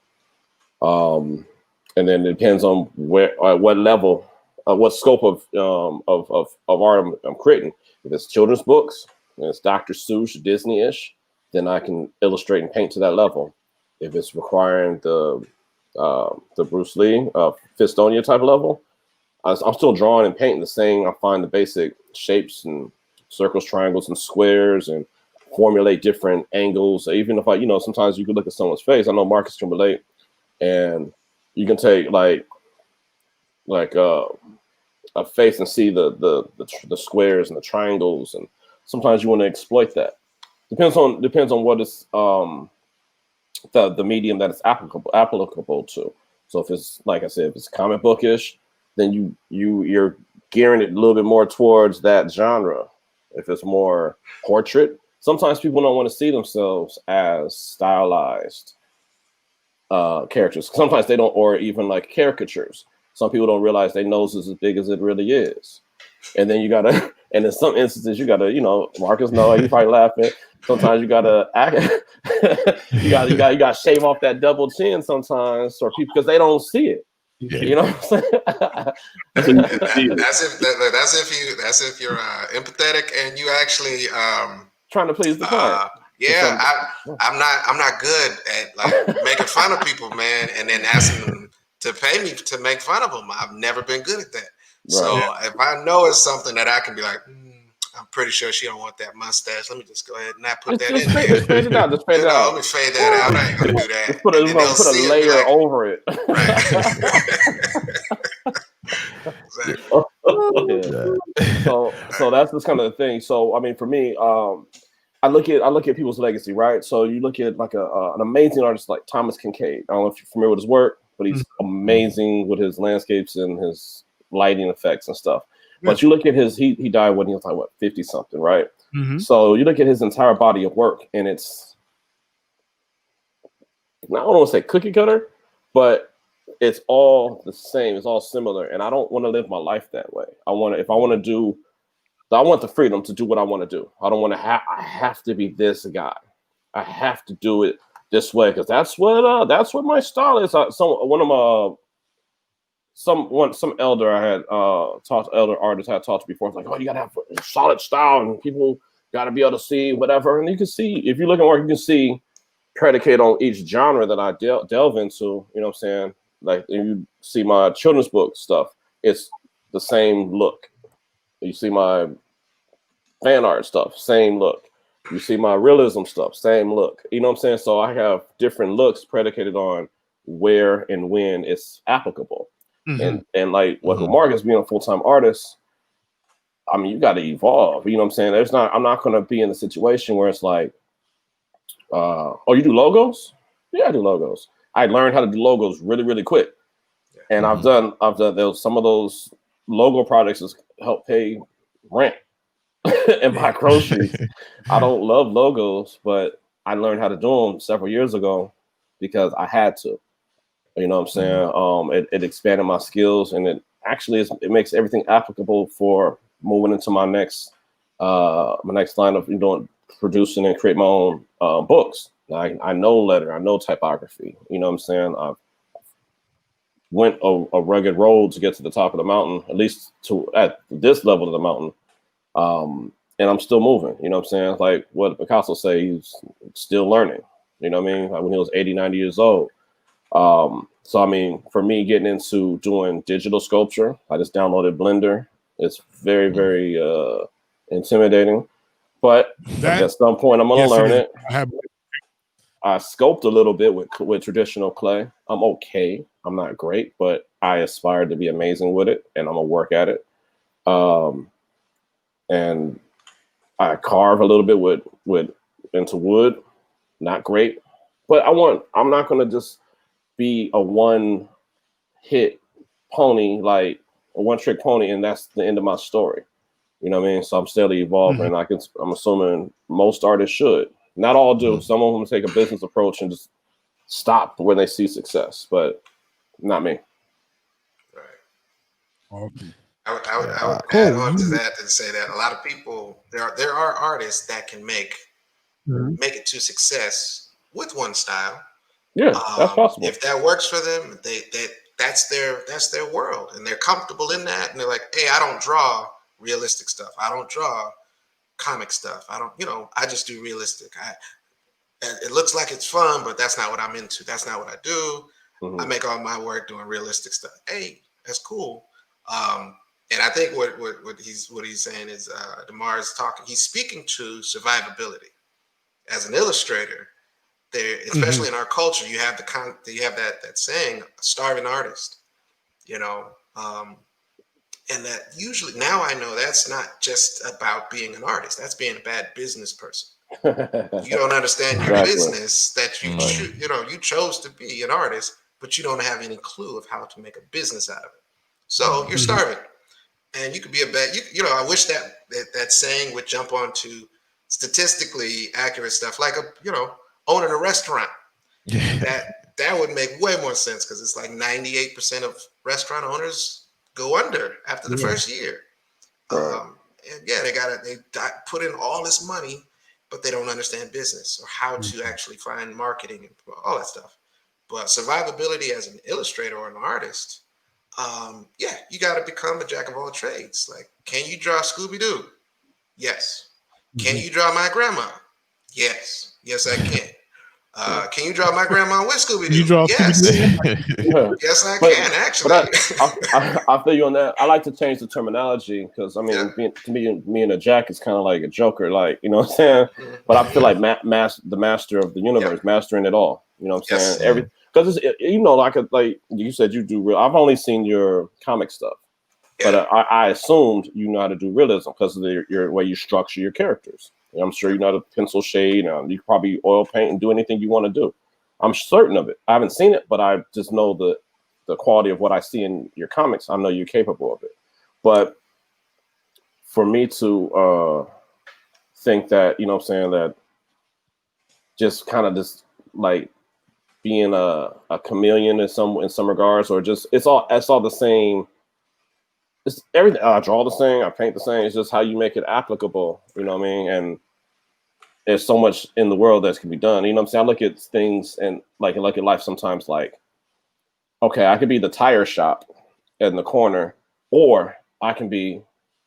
Speaker 4: and then it depends on where, what level, what scope of art I'm creating. If it's children's books, and it's Dr. Seuss, Disney-ish, then I can illustrate and paint to that level. If it's requiring the Bruce Lee, Fistonia type level, I'm still drawing and painting the same. I find the basic shapes and circles, triangles, and squares, and formulate different angles. Even if I, sometimes you can look at someone's face. I know Marcus can relate, and you can take like a face and see the squares and the triangles, and sometimes you want to exploit that. Depends on what is the medium that it's applicable to. So if it's, like I said, if it's comic bookish, then you're gearing it a little bit more towards that genre. If it's more portrait, sometimes people don't want to see themselves as stylized characters. Sometimes they don't, or even like caricatures. Some people don't realize their nose is as big as it really is. And then you gotta, and in some instances you gotta, Marcus, no, he's probably laughing. Sometimes you gotta act, you gotta shave off that double chin sometimes for people because they don't see it.
Speaker 5: Yeah.
Speaker 4: You know what I'm saying?
Speaker 3: That's if you're empathetic and you actually
Speaker 4: trying to please the client.
Speaker 3: Yeah, I'm not good at like making fun of people, man, and then asking them to pay me to make fun of them. I've never been good at that. Right. So if I know it's something that I can be like, I'm pretty sure she don't want that mustache. Let me just go ahead and not put that in there.
Speaker 4: Just fade it out. Just fade it out.
Speaker 3: Let me fade that out. I ain't gonna do that.
Speaker 4: Just put a layer like, over it. Right. So that's this kind of thing. So I mean, for me, I look at people's legacy, right? So you look at like an amazing artist like Thomas Kincaid. I don't know if you're familiar with his work, but he's amazing with his landscapes and his lighting effects and stuff. But you look at his, he died when he was like, what, 50 something, right? Mm-hmm. So you look at his entire body of work, and it's, I don't want to say cookie cutter, but it's all the same. It's all similar. And I don't want to live my life that way. I want the freedom to do what I want to do. I don't want to I have to be this guy. I have to do it this way because that's what my style is. Some elder I had elder artists I had talked to before. It's like, oh, you gotta have a solid style, and people gotta be able to see whatever. And you can see, if you look at work, you can see predicate on each genre that I delve into. You know what I'm saying? Like you see my children's book stuff, it's the same look. You see my fan art stuff, same look. You see my realism stuff, same look. You know what I'm saying? So I have different looks predicated on where and when it's applicable. Mm-hmm. And like what Marcus being a full-time artist, I mean, you got to evolve. You know what I'm saying? I'm not going to be in a situation where it's like, oh, you do logos? Yeah, I do logos. I learned how to do logos really, really quick. And I've done some of those logo projects has helped pay rent and buy groceries. I don't love logos, but I learned how to do them several years ago because I had to. You know what I'm saying? It expanded my skills, and it actually it makes everything applicable for moving into my next line of producing and create my own books. I know letter, I know typography. You know what I'm saying? I've went a rugged road to get to the top of the mountain, at least at this level of the mountain. And I'm still moving. You know what I'm saying? Like what Picasso say, he's still learning. You know what I mean? Like when he was 80, 90 years old. So I mean, for me, getting into doing digital sculpture, I just downloaded Blender. It's very, very intimidating, but at some point I'm gonna learn it. I sculpt a little bit with traditional clay. I'm okay. I'm not great, but I aspire to be amazing with it, and I'm gonna work at it. And I carve a little bit into wood. Not great, but I'm not gonna just be a one-hit pony, like a one-trick pony, and that's the end of my story. You know what I mean? So I'm steadily evolving. I'm assuming most artists should. Not all do. Some of them take a business approach and just stop when they see success, but not me.
Speaker 3: Right. Okay. I would add on to that and say that a lot of people, there are artists that can make it to success with one style.
Speaker 4: Yeah, that's possible.
Speaker 3: If that works for them, that's their world, and they're comfortable in that, and they're like, hey, I don't draw realistic stuff. I don't draw comic stuff. I don't, I just do realistic. It looks like it's fun, but that's not what I'm into. That's not what I do.
Speaker 4: Mm-hmm.
Speaker 3: I make all my work doing realistic stuff. Hey, that's cool. And I think what he's saying is Demar is talking. He's speaking to survivability as an illustrator. There, especially in our culture, you have that saying, a starving artist. And that usually now I know that's not just about being an artist. That's being a bad business person. You don't understand your business, that you chose to be an artist, but you don't have any clue of how to make a business out of it. So you're starving, and you could be a bad. I wish that saying would jump onto statistically accurate stuff, like owning a restaurant.
Speaker 5: Yeah.
Speaker 3: That would make way more sense, because it's like 98% of restaurant owners go under after the first year. And yeah, they put in all this money, but they don't understand business or how to actually find marketing and all that stuff. But survivability as an illustrator or an artist, you got to become a jack of all trades. Like, can you draw Scooby-Doo? Yes. Can you draw my grandma? Yes. Yes, I can. Can you draw my grandma with Scooby-Doo?
Speaker 1: You draw
Speaker 3: yes.
Speaker 1: Scooby-Doo?
Speaker 3: Yes, I can, actually.
Speaker 4: But I feel you on that. I like to change the terminology, because, I mean, me and a jack is kind of like a joker, like, you know what I'm saying? But I feel like the master of the universe, mastering it all. You know what I'm saying? Because like you said, you do real. I've only seen your comic stuff, but I assumed you know how to do realism because of your way you structure your characters. I'm sure you know how to pencil shade. You can probably oil paint and do anything you want to do. I'm certain of it. I haven't seen it, but I just know the quality of what I see in your comics. I know you're capable of it. But for me to think that, what I'm saying, that just kind of just like being a chameleon in some regards, or just it's all the same. It's everything. I draw the same, I paint the same. It's just how you make it applicable. You know what I mean? And there's so much in the world that can be done. You know what I'm saying? I look at things and like at life sometimes, like, okay, I could be the tire shop in the corner, or I can be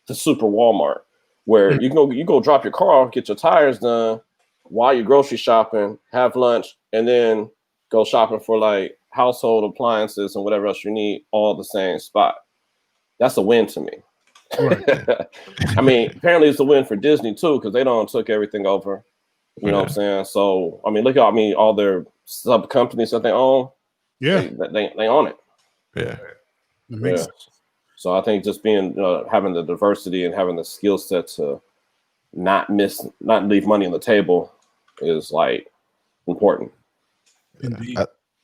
Speaker 4: the super Walmart, where you go drop your car off, get your tires done while you're grocery shopping, have lunch, and then go shopping for like household appliances and whatever else you need, all the same spot. That's a win to me. Right. I mean, apparently it's a win for Disney too, because they don't took everything over. You know what I'm saying? So, I mean, look at all their sub companies that they own.
Speaker 1: Yeah,
Speaker 4: they own it.
Speaker 1: Yeah.
Speaker 4: So I think just being having the diversity and having the skill set to not leave money on the table is like important.
Speaker 1: Indeed.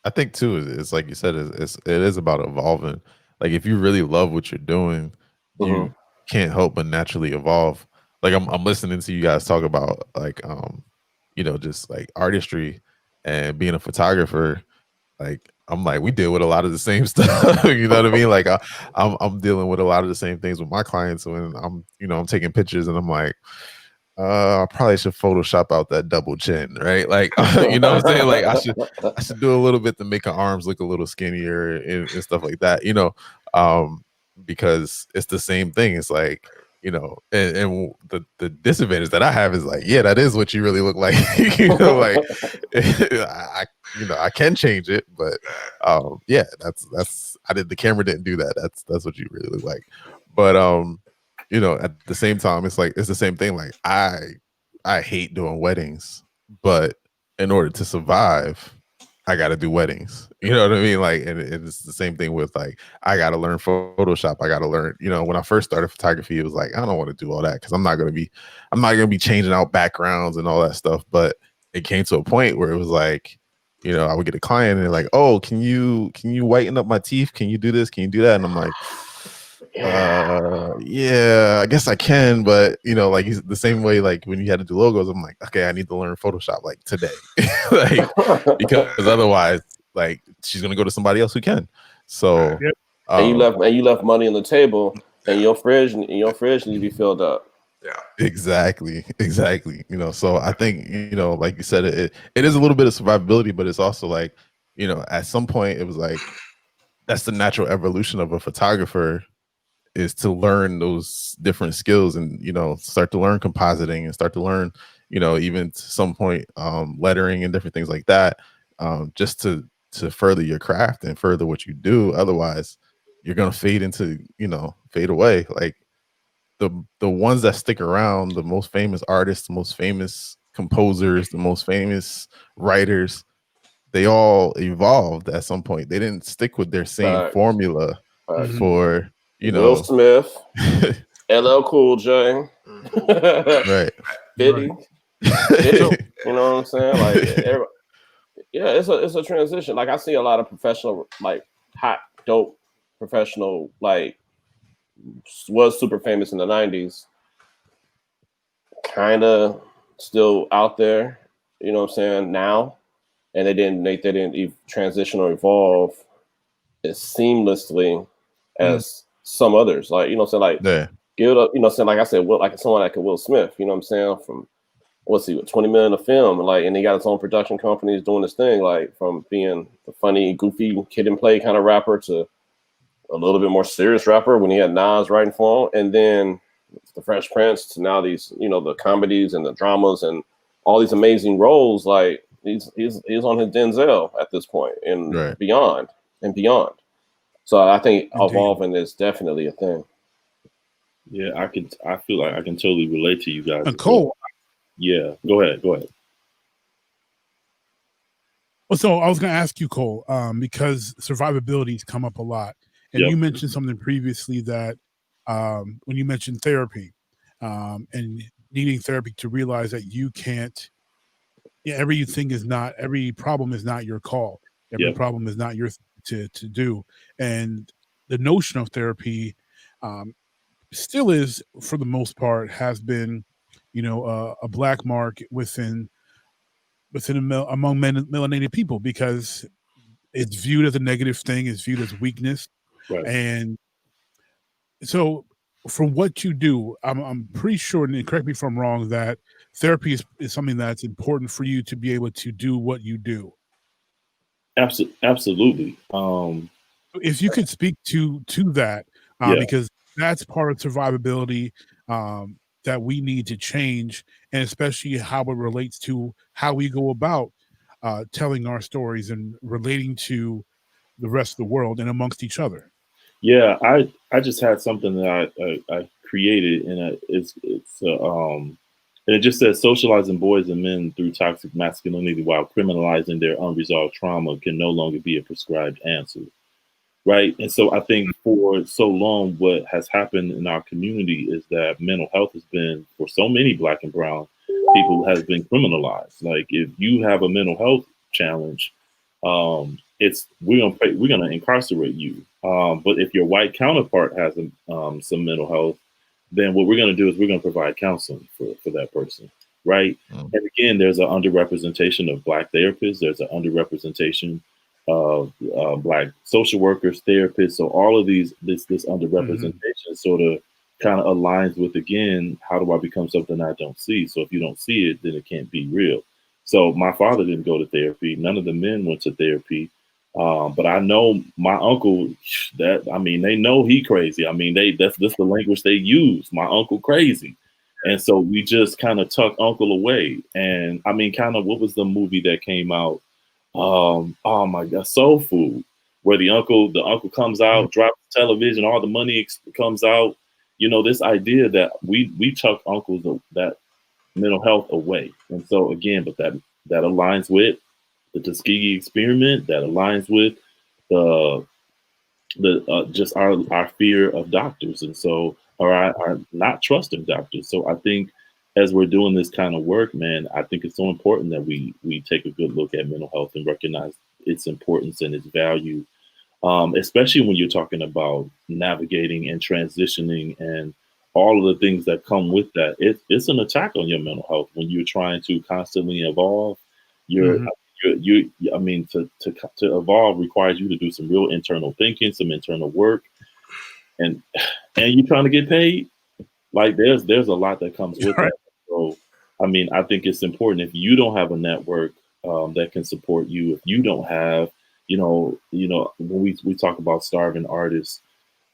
Speaker 5: I think too, it's like you said, it is about evolving. Like, if you really love what you're doing, you can't help but naturally evolve. Like, I'm listening to you guys talk about like just like artistry and being a photographer. Like, I'm like, we deal with a lot of the same stuff. You know what I mean? Like, I'm dealing with a lot of the same things with my clients when I'm taking pictures, and I'm like, I probably should Photoshop out that double chin, right? Like, you know what I'm saying? Like, I should do a little bit to make her arms look a little skinnier and stuff like that, because it's the same thing. It's like, and the disadvantage that I have is like, yeah, that is what you really look like. Like, I can change it, but that's the camera didn't do that. That's what you really look like. But at the same time, it's like, it's the same thing. Like, I hate doing weddings, but in order to survive, I got to do weddings. You know what I mean? Like, and it's the same thing with like, I got to learn Photoshop. I got to learn, when I first started photography, it was like, I don't want to do all that, because I'm not going to be changing out backgrounds and all that stuff. But it came to a point where it was like, I would get a client and they're like, oh, can you whiten up my teeth? Can you do this? Can you do that? And I'm like, yeah, I guess I can, but like, the same way, like when you had to do logos, I'm like, okay, I need to learn Photoshop like today, like, because otherwise, like, she's gonna go to somebody else who can. So
Speaker 4: and you left money on the table, and your fridge need to be filled up.
Speaker 3: Yeah,
Speaker 5: exactly. So I think, like you said, it is a little bit of survivability, but it's also like, at some point it was like, that's the natural evolution of a photographer, is to learn those different skills and, you know, start to learn compositing and start to learn, you know, even to some point lettering and different things like that, just to further your craft and further what you do. Otherwise you're gonna fade into, you know, fade away. Like the ones that stick around, the most famous artists, the most famous composers, the most famous writers, they all evolved at some point. They didn't stick with their same
Speaker 4: Facts.
Speaker 5: formula
Speaker 4: Facts.
Speaker 5: for, you
Speaker 4: Will
Speaker 5: know,
Speaker 4: Smith, LL Cool J,
Speaker 5: right.
Speaker 4: 50,
Speaker 1: So,
Speaker 4: you know what I'm saying? Like, yeah, it's a transition. Like I see a lot of professional, like hot, dope, professional, like was super famous in the 90s, kind of still out there, you know what I'm saying, now. And they didn't transition or evolve as seamlessly as some others. Like, you know what I'm saying? Like,
Speaker 5: Yeah.
Speaker 4: give it up, you know what I'm saying? Like I said, like someone like Will Smith, you know what I'm saying? From what's he, 20 million a film, like, and he got his own production companies doing this thing, like from being a funny, goofy kid and play kind of rapper to a little bit more serious rapper when he had Nas writing for him, and then the Fresh Prince to now these, you know, the comedies and the dramas and all these amazing roles. Like he's on his Denzel at this point and beyond and beyond. So I think evolving is definitely a thing.
Speaker 2: Yeah, I feel like I can totally relate to you guys.
Speaker 1: Cole.
Speaker 2: Yeah, go ahead.
Speaker 1: Well, so I was going to ask you, Cole, because survivability's come up a lot, and you mentioned something previously that when you mentioned therapy and needing therapy to realize that you can't. Yeah, every problem is not your call. Every problem is not your to do, and the notion of therapy still is, for the most part, has been, you know, a black mark among melanated people, because it's viewed as a negative thing, it's viewed as weakness, and so from what you do, I'm pretty sure, and correct me if I'm wrong, that therapy is something that's important for you to be able to do what you do.
Speaker 2: Absolutely.
Speaker 1: If you could speak to that, because that's part of survivability that we need to change, and especially how it relates to how we go about telling our stories and relating to the rest of the world and amongst each other.
Speaker 2: Yeah, I just had something that I created, and and it just says socializing boys and men through toxic masculinity while criminalizing their unresolved trauma can no longer be a prescribed answer. Right. And so I think for so long, what has happened in our community is that mental health has been, for so many Black and brown people, has been criminalized. Like if you have a mental health challenge, we're gonna incarcerate you. But if your white counterpart has some mental health, then what we're gonna do is we're gonna provide counseling for that person. Right. And again, there's an underrepresentation of Black therapists. There's an underrepresentation of Black social workers, therapists. So all of this underrepresentation sort of kind of aligns with, again, how do I become something I don't see? So if you don't see it, then it can't be real. So my father didn't go to therapy. None of the men went to therapy. But I know my uncle, they know he crazy. I mean, that's the language they use. My uncle crazy. And so we just kind of tuck uncle away. And I mean, kind of, what was the movie that came out? Oh my God, Soul Food, where the uncle comes out, drops the television, all the money comes out. You know, this idea that we tuck uncles that mental health away. And so again, but that aligns with the Tuskegee experiment, that aligns with the just our fear of doctors, and so our not trusting doctors. So I think as we're doing this kind of work, man, I think it's so important that we take a good look at mental health and recognize its importance and its value, especially when you're talking about navigating and transitioning and all of the things that come with that. It's an attack on your mental health when you're trying to constantly evolve. I mean, to evolve requires you to do some real internal thinking, some internal work, and you're trying to get paid. Like there's a lot that comes with that. So, I mean, I think it's important if you don't have a network that can support you, if you don't have when we talk about starving artists,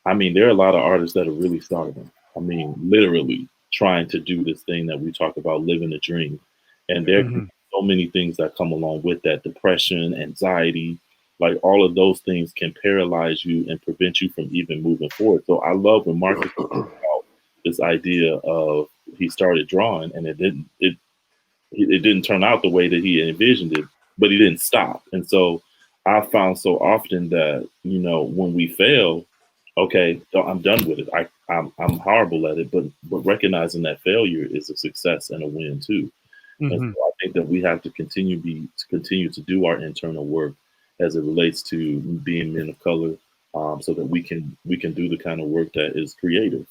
Speaker 2: I mean, there are a lot of artists that are really starving. I mean, literally trying to do this thing that we talk about, living a dream. And there can be so many things that come along with that: depression, anxiety, like all of those things can paralyze you and prevent you from even moving forward. So I love when Marcus talks about this idea of he started drawing and it didn't turn out the way that he envisioned it, but he didn't stop. And so I found so often that, when we fail, okay, I'm done with it. I'm horrible at it, but recognizing that failure is a success and a win too. And so I think that we have to continue to do our internal work as it relates to being men of color, so that we can do the kind of work that is creative.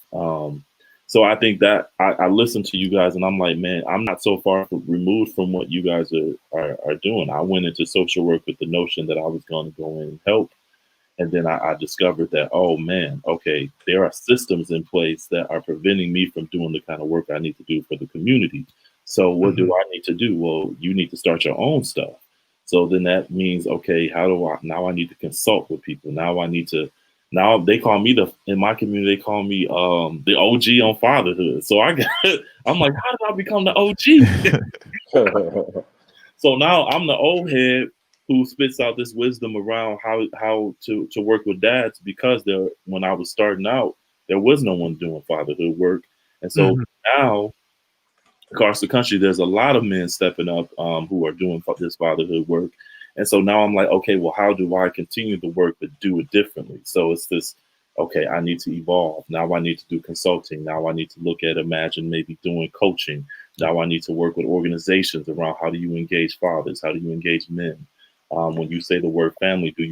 Speaker 2: So I think that I listen to you guys and I'm like, man, I'm not so far removed from what you guys are doing. I went into social work with the notion that I was going to go in and help. And then I discovered that, oh man, okay, there are systems in place that are preventing me from doing the kind of work I need to do for the community. So what do I need to do? Well, you need to start your own stuff. So then that means, okay, now I need to consult with people. Now they call me in my community, they call me the OG on fatherhood. So I'm like, how did I become the OG? So now I'm the old head who spits out this wisdom around how to work with dads, because when I was starting out, there was no one doing fatherhood work. And so now across the country, there's a lot of men stepping up who are doing this fatherhood work. And so now I'm like, okay, well, how do I continue the work but do it differently? So it's this, okay, I need to evolve. Now I need to do consulting. Now I need to imagine maybe doing coaching. Now I need to work with organizations around how do you engage fathers? How do you engage men? When you say the word family, are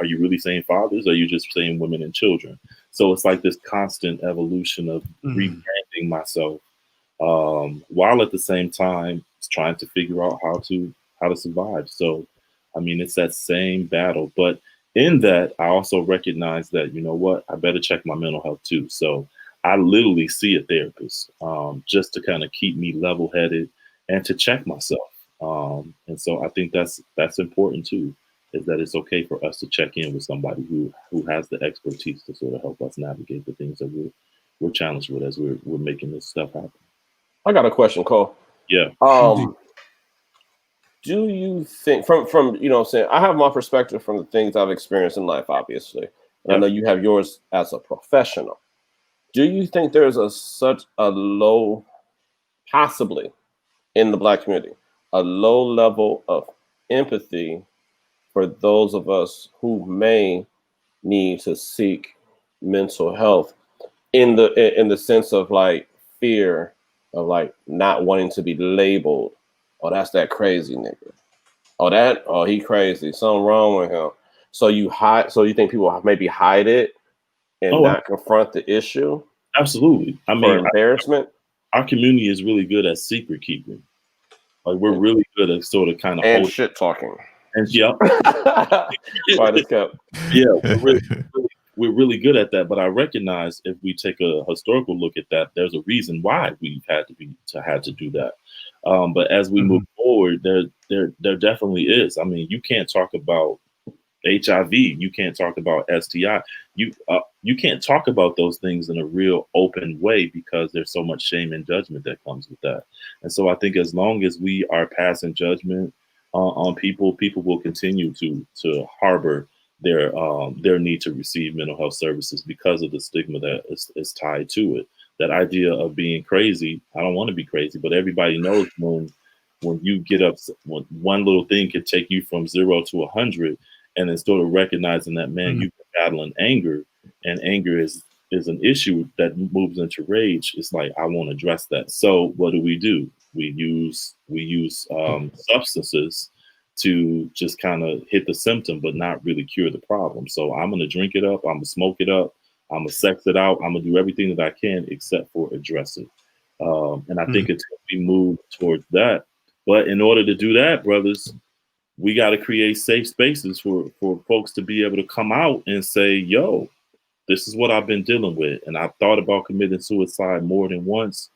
Speaker 2: you really saying fathers? Or are you just saying women and children? So it's like this constant evolution of rebranding myself, while at the same time trying to figure out how to survive. So, I mean, it's that same battle. But in that, I also recognize that, you know what, I better check my mental health too. So I literally see a therapist, just to kind of keep me level-headed and to check myself. And so I think that's important too, is that it's okay for us to check in with somebody who has the expertise to sort of help us navigate the things that we're challenged with as we're making this stuff happen.
Speaker 4: I got a question, Cole.
Speaker 2: Yeah.
Speaker 4: Do you think from what I'm saying, I have my perspective from the things I've experienced in life, obviously. And I know you have yours as a professional. Do you think there's such a low, possibly in the Black community, a low level of empathy for those of us who may need to seek mental health in the sense of like fear of like not wanting to be labeled? Oh, that's that crazy nigga. Oh, he crazy. Something wrong with him. So you think people maybe hide it and not confront the issue?
Speaker 2: Absolutely. I mean,
Speaker 4: embarrassment.
Speaker 2: Our community is really good at secret keeping. Like we're really good at sort of kind of
Speaker 4: shit talking.
Speaker 2: And yeah, we're really good at that. But I recognize if we take a historical look at that, there's a reason why we've had to do that. But as we move forward, there definitely is. I mean, you can't talk about HIV, you can't talk about STI, you can't talk about those things in a real open way because there's so much shame and judgment that comes with that. And so I think as long as we are passing judgment on people will continue to harbor their need to receive mental health services because of the stigma that is tied to it. That idea of being crazy, I don't want to be crazy, but everybody knows when you get up, when one little thing can take you from 0 to 100, and then sort of recognizing that, man, you've been battling anger, and anger is an issue that moves into rage. It's like, I want to address that. So what do? We use substances to just kind of hit the symptom, but not really cure the problem. So I'm going to drink it up. I'm going to smoke it up. I'm going to sex it out. I'm going to do everything that I can except for address it. And I think until we move towards that, but in order to do that, brothers, we got to create safe spaces for folks to be able to come out and say, yo, this is what I've been dealing with. And I've thought about committing suicide more than once.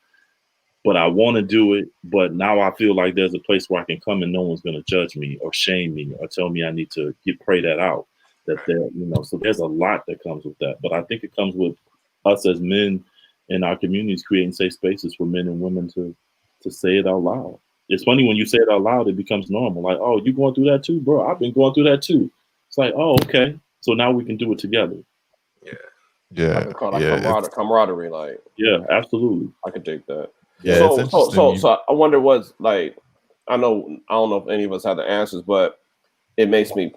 Speaker 2: but I want to do it. But now I feel like there's a place where I can come and no one's going to judge me or shame me or tell me I need to pray that out. That there, so there's a lot that comes with that. But I think it comes with us as men in our communities creating safe spaces for men and women to say it out loud. It's funny when you say it out loud, it becomes normal. Like, oh, you going through that too, bro? I've been going through that too. It's like, oh, okay. So now we can do it together.
Speaker 5: Yeah.
Speaker 4: Camaraderie, like.
Speaker 2: Yeah, absolutely.
Speaker 4: I could dig that.
Speaker 5: Yeah.
Speaker 4: So I wonder what's like. I don't know if any of us have the answers, but it makes me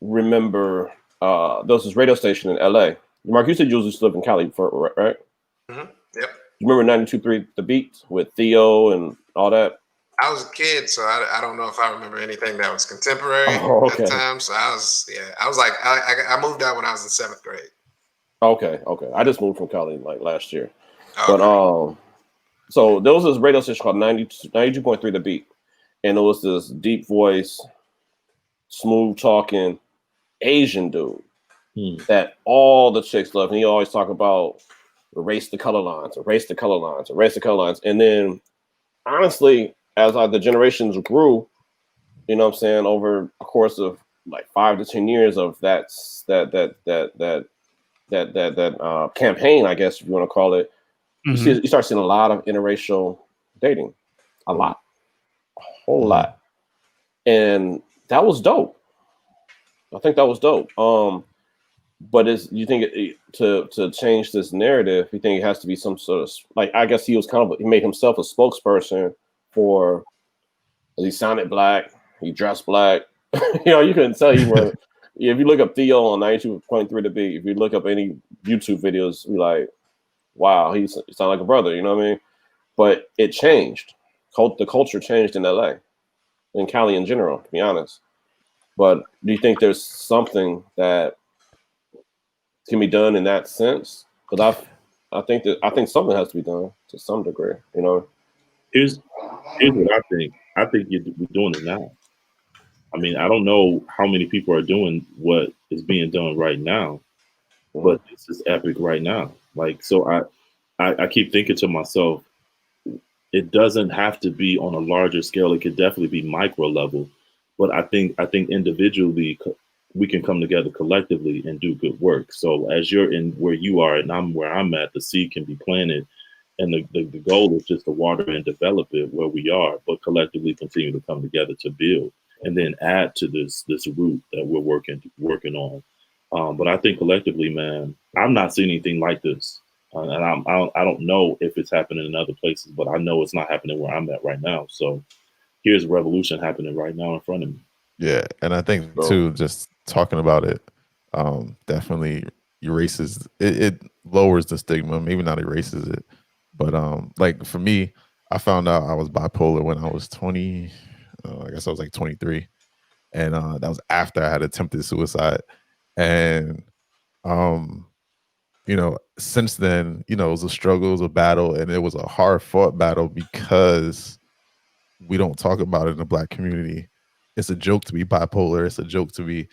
Speaker 4: remember there was this radio station in LA. Mark, you said you used to live in Cali, right?
Speaker 3: Mm-hmm. Yep.
Speaker 4: You remember 92.3 The Beat with Theo and all that?
Speaker 3: I was a kid, so I don't know if I remember anything that was contemporary at the time. So I was like, I moved out when I was in 7th grade.
Speaker 4: Okay. I just moved from Cali like last year. Okay. But so there was this radio station called 92.3 The Beat. And it was this deep voice, smooth talking Asian dude that all the chicks loved. And he always talk about erase the color lines. And then honestly, as the generations grew, you know what I'm saying, over the course of like 5 to 10 years of that campaign, I guess if you want to call it, you start seeing a lot of interracial dating. A whole lot. And that was dope. I think that was dope. But you think to change this narrative, you think it has to be some sort of, like, I guess he made himself a spokesperson for, he sounded black, he dressed black. You couldn't tell he was. If you look up Theo on 92.3 The Beat, if you look up any YouTube videos, you're like, wow, he sounds like a brother, you know what I mean? But it changed. The culture changed in LA, in Cali in general, to be honest. But do you think there's something that can be done in that sense? Because I think something has to be done to some degree, you know?
Speaker 2: Here's what I think. I think we're doing it now. I mean, I don't know how many people are doing what is being done right now, but this is epic right now. Like, so I keep thinking to myself, it doesn't have to be on a larger scale. It could definitely be micro level, but I think individually we can come together collectively and do good work. So as you're in where you are and I'm where I'm at, the seed can be planted. And the goal is just to water and develop it where we are, but collectively continue to come together to build and then add to this root that we're working on. But I think collectively, man, I'm not seeing anything like this. And I don't know if it's happening in other places, but I know it's not happening where I'm at right now. So here's a revolution happening right now in front of me.
Speaker 5: Yeah. And I think too, just talking about it, definitely erases it lowers the stigma, maybe not erases it. But like for me, I found out I was bipolar when I was 20. I guess I was like 23, and that was after I had attempted suicide. And since then, it was a struggle, it was a battle, and it was a hard fought battle because we don't talk about it in the Black community. It's a joke to be bipolar. It's a joke to be,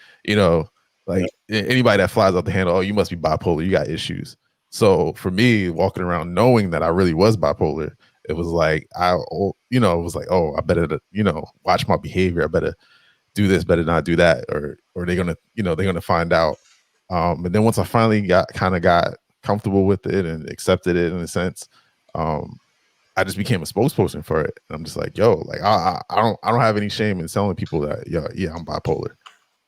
Speaker 5: like anybody that flies off the handle. Oh, you must be bipolar. You got issues. So for me, walking around knowing that I really was bipolar, it was like, I better, watch my behavior. I better do this, better not do that, or they're gonna find out. And then once I finally got comfortable with it and accepted it in a sense, I just became a spokesperson for it. And I'm just like, yo, like I don't have any shame in telling people that, yeah, I'm bipolar.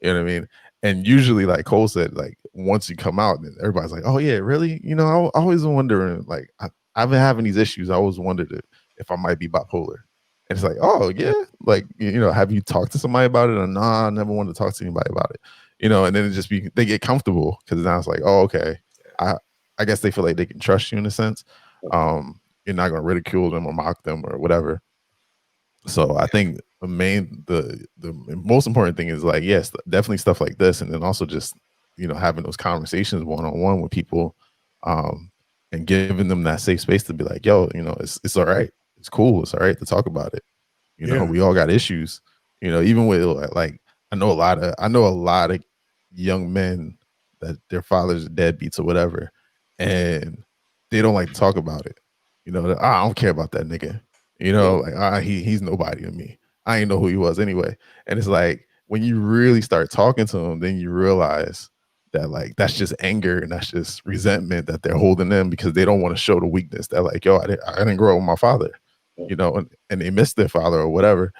Speaker 5: You know what I mean? And usually, like Cole said, like once you come out, then everybody's like, "Oh yeah, really?" I always wondering, like I've been having these issues. I always wondered if I might be bipolar. And it's like, "Oh yeah, like have you talked to somebody about it?" Or nah, I never wanted to talk to anybody about it. And then they get comfortable because now it's like, "Oh okay, I guess they feel like they can trust you in a sense. You're not gonna ridicule them or mock them or whatever." So I think the most important thing is like, yes, definitely stuff like this. And then also just, having those conversations one-on-one with people, and giving them that safe space to be like, yo, it's all right. It's cool. It's all right to talk about it. We all got issues, even with like, I know a lot of young men that their fathers are deadbeats or whatever, and they don't like to talk about it. You know, I don't care about that nigga. You know, like he's nobody to me. I ain't know who he was anyway. And it's like when you really start talking to him, then you realize that like that's just anger and that's just resentment that they're holding in because they don't want to show the weakness. They're like, yo, I didn't grow up with my father, you know, and they missed their father or whatever.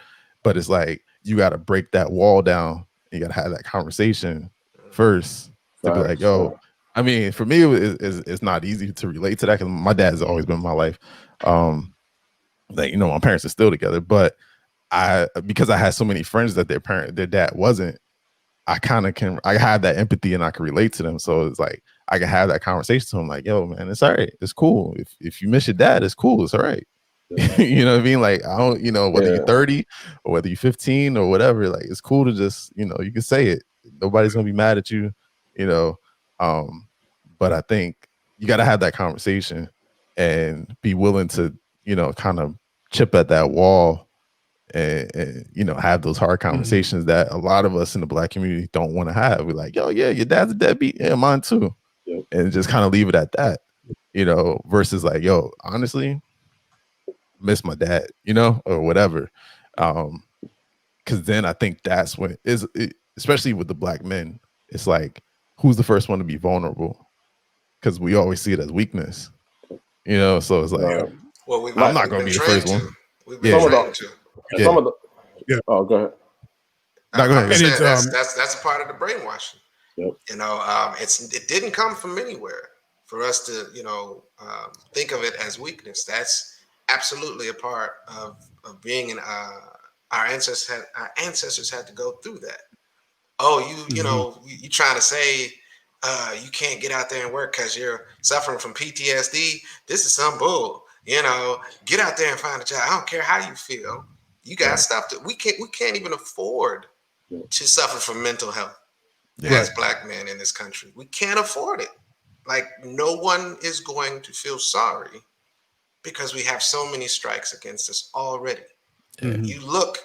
Speaker 5: But it's like you got to break that wall down. You got to have that conversation first to be like, yo. I mean, for me, it's not easy to relate to that because my dad has always been in my life. Like, you know, my parents are still together, but because I had so many friends that their dad wasn't, I have that empathy and I can relate to them. So it's like I can have that conversation to them, like, yo, man, it's all right, it's cool. If you miss your dad, it's cool, it's all right. You know what I mean? Like, I don't, you know, whether you're 30 or whether you're 15 or whatever, like it's cool to just, you know, you can say it. Nobody's gonna be mad at you, you know. But I think you got to have that conversation and be willing to, you know, kind of chip at that wall and you know, have those hard conversations that a lot of us in the Black community don't want to have. We're like, yo, yeah, your dad's a deadbeat. Yeah, mine too. And just kind of leave it at that, you know, versus like, yo, honestly, miss my dad, you know, or whatever. Because then I think that's when especially with the Black men, it's like, who's the first one to be vulnerable? Because we always see it as weakness, you know. So it's like,
Speaker 3: well,
Speaker 5: I'm not going to be the first one.
Speaker 3: We've been trained to.
Speaker 4: Some of the Oh, go ahead.
Speaker 5: No, go ahead.
Speaker 3: That's a part of the brainwashing. You know, it didn't come from anywhere for us to, you know, think of it as weakness. That's absolutely a part of being in. Our ancestors had to go through that. Oh, you know, you trying to say you can't get out there and work because you're suffering from PTSD. This is some bull. You know, get out there and find a job. I don't care how you feel. You got stuff that we can't even afford to suffer from mental health as Black men in this country. We can't afford it. Like, no one is going to feel sorry because we have so many strikes against us already. You look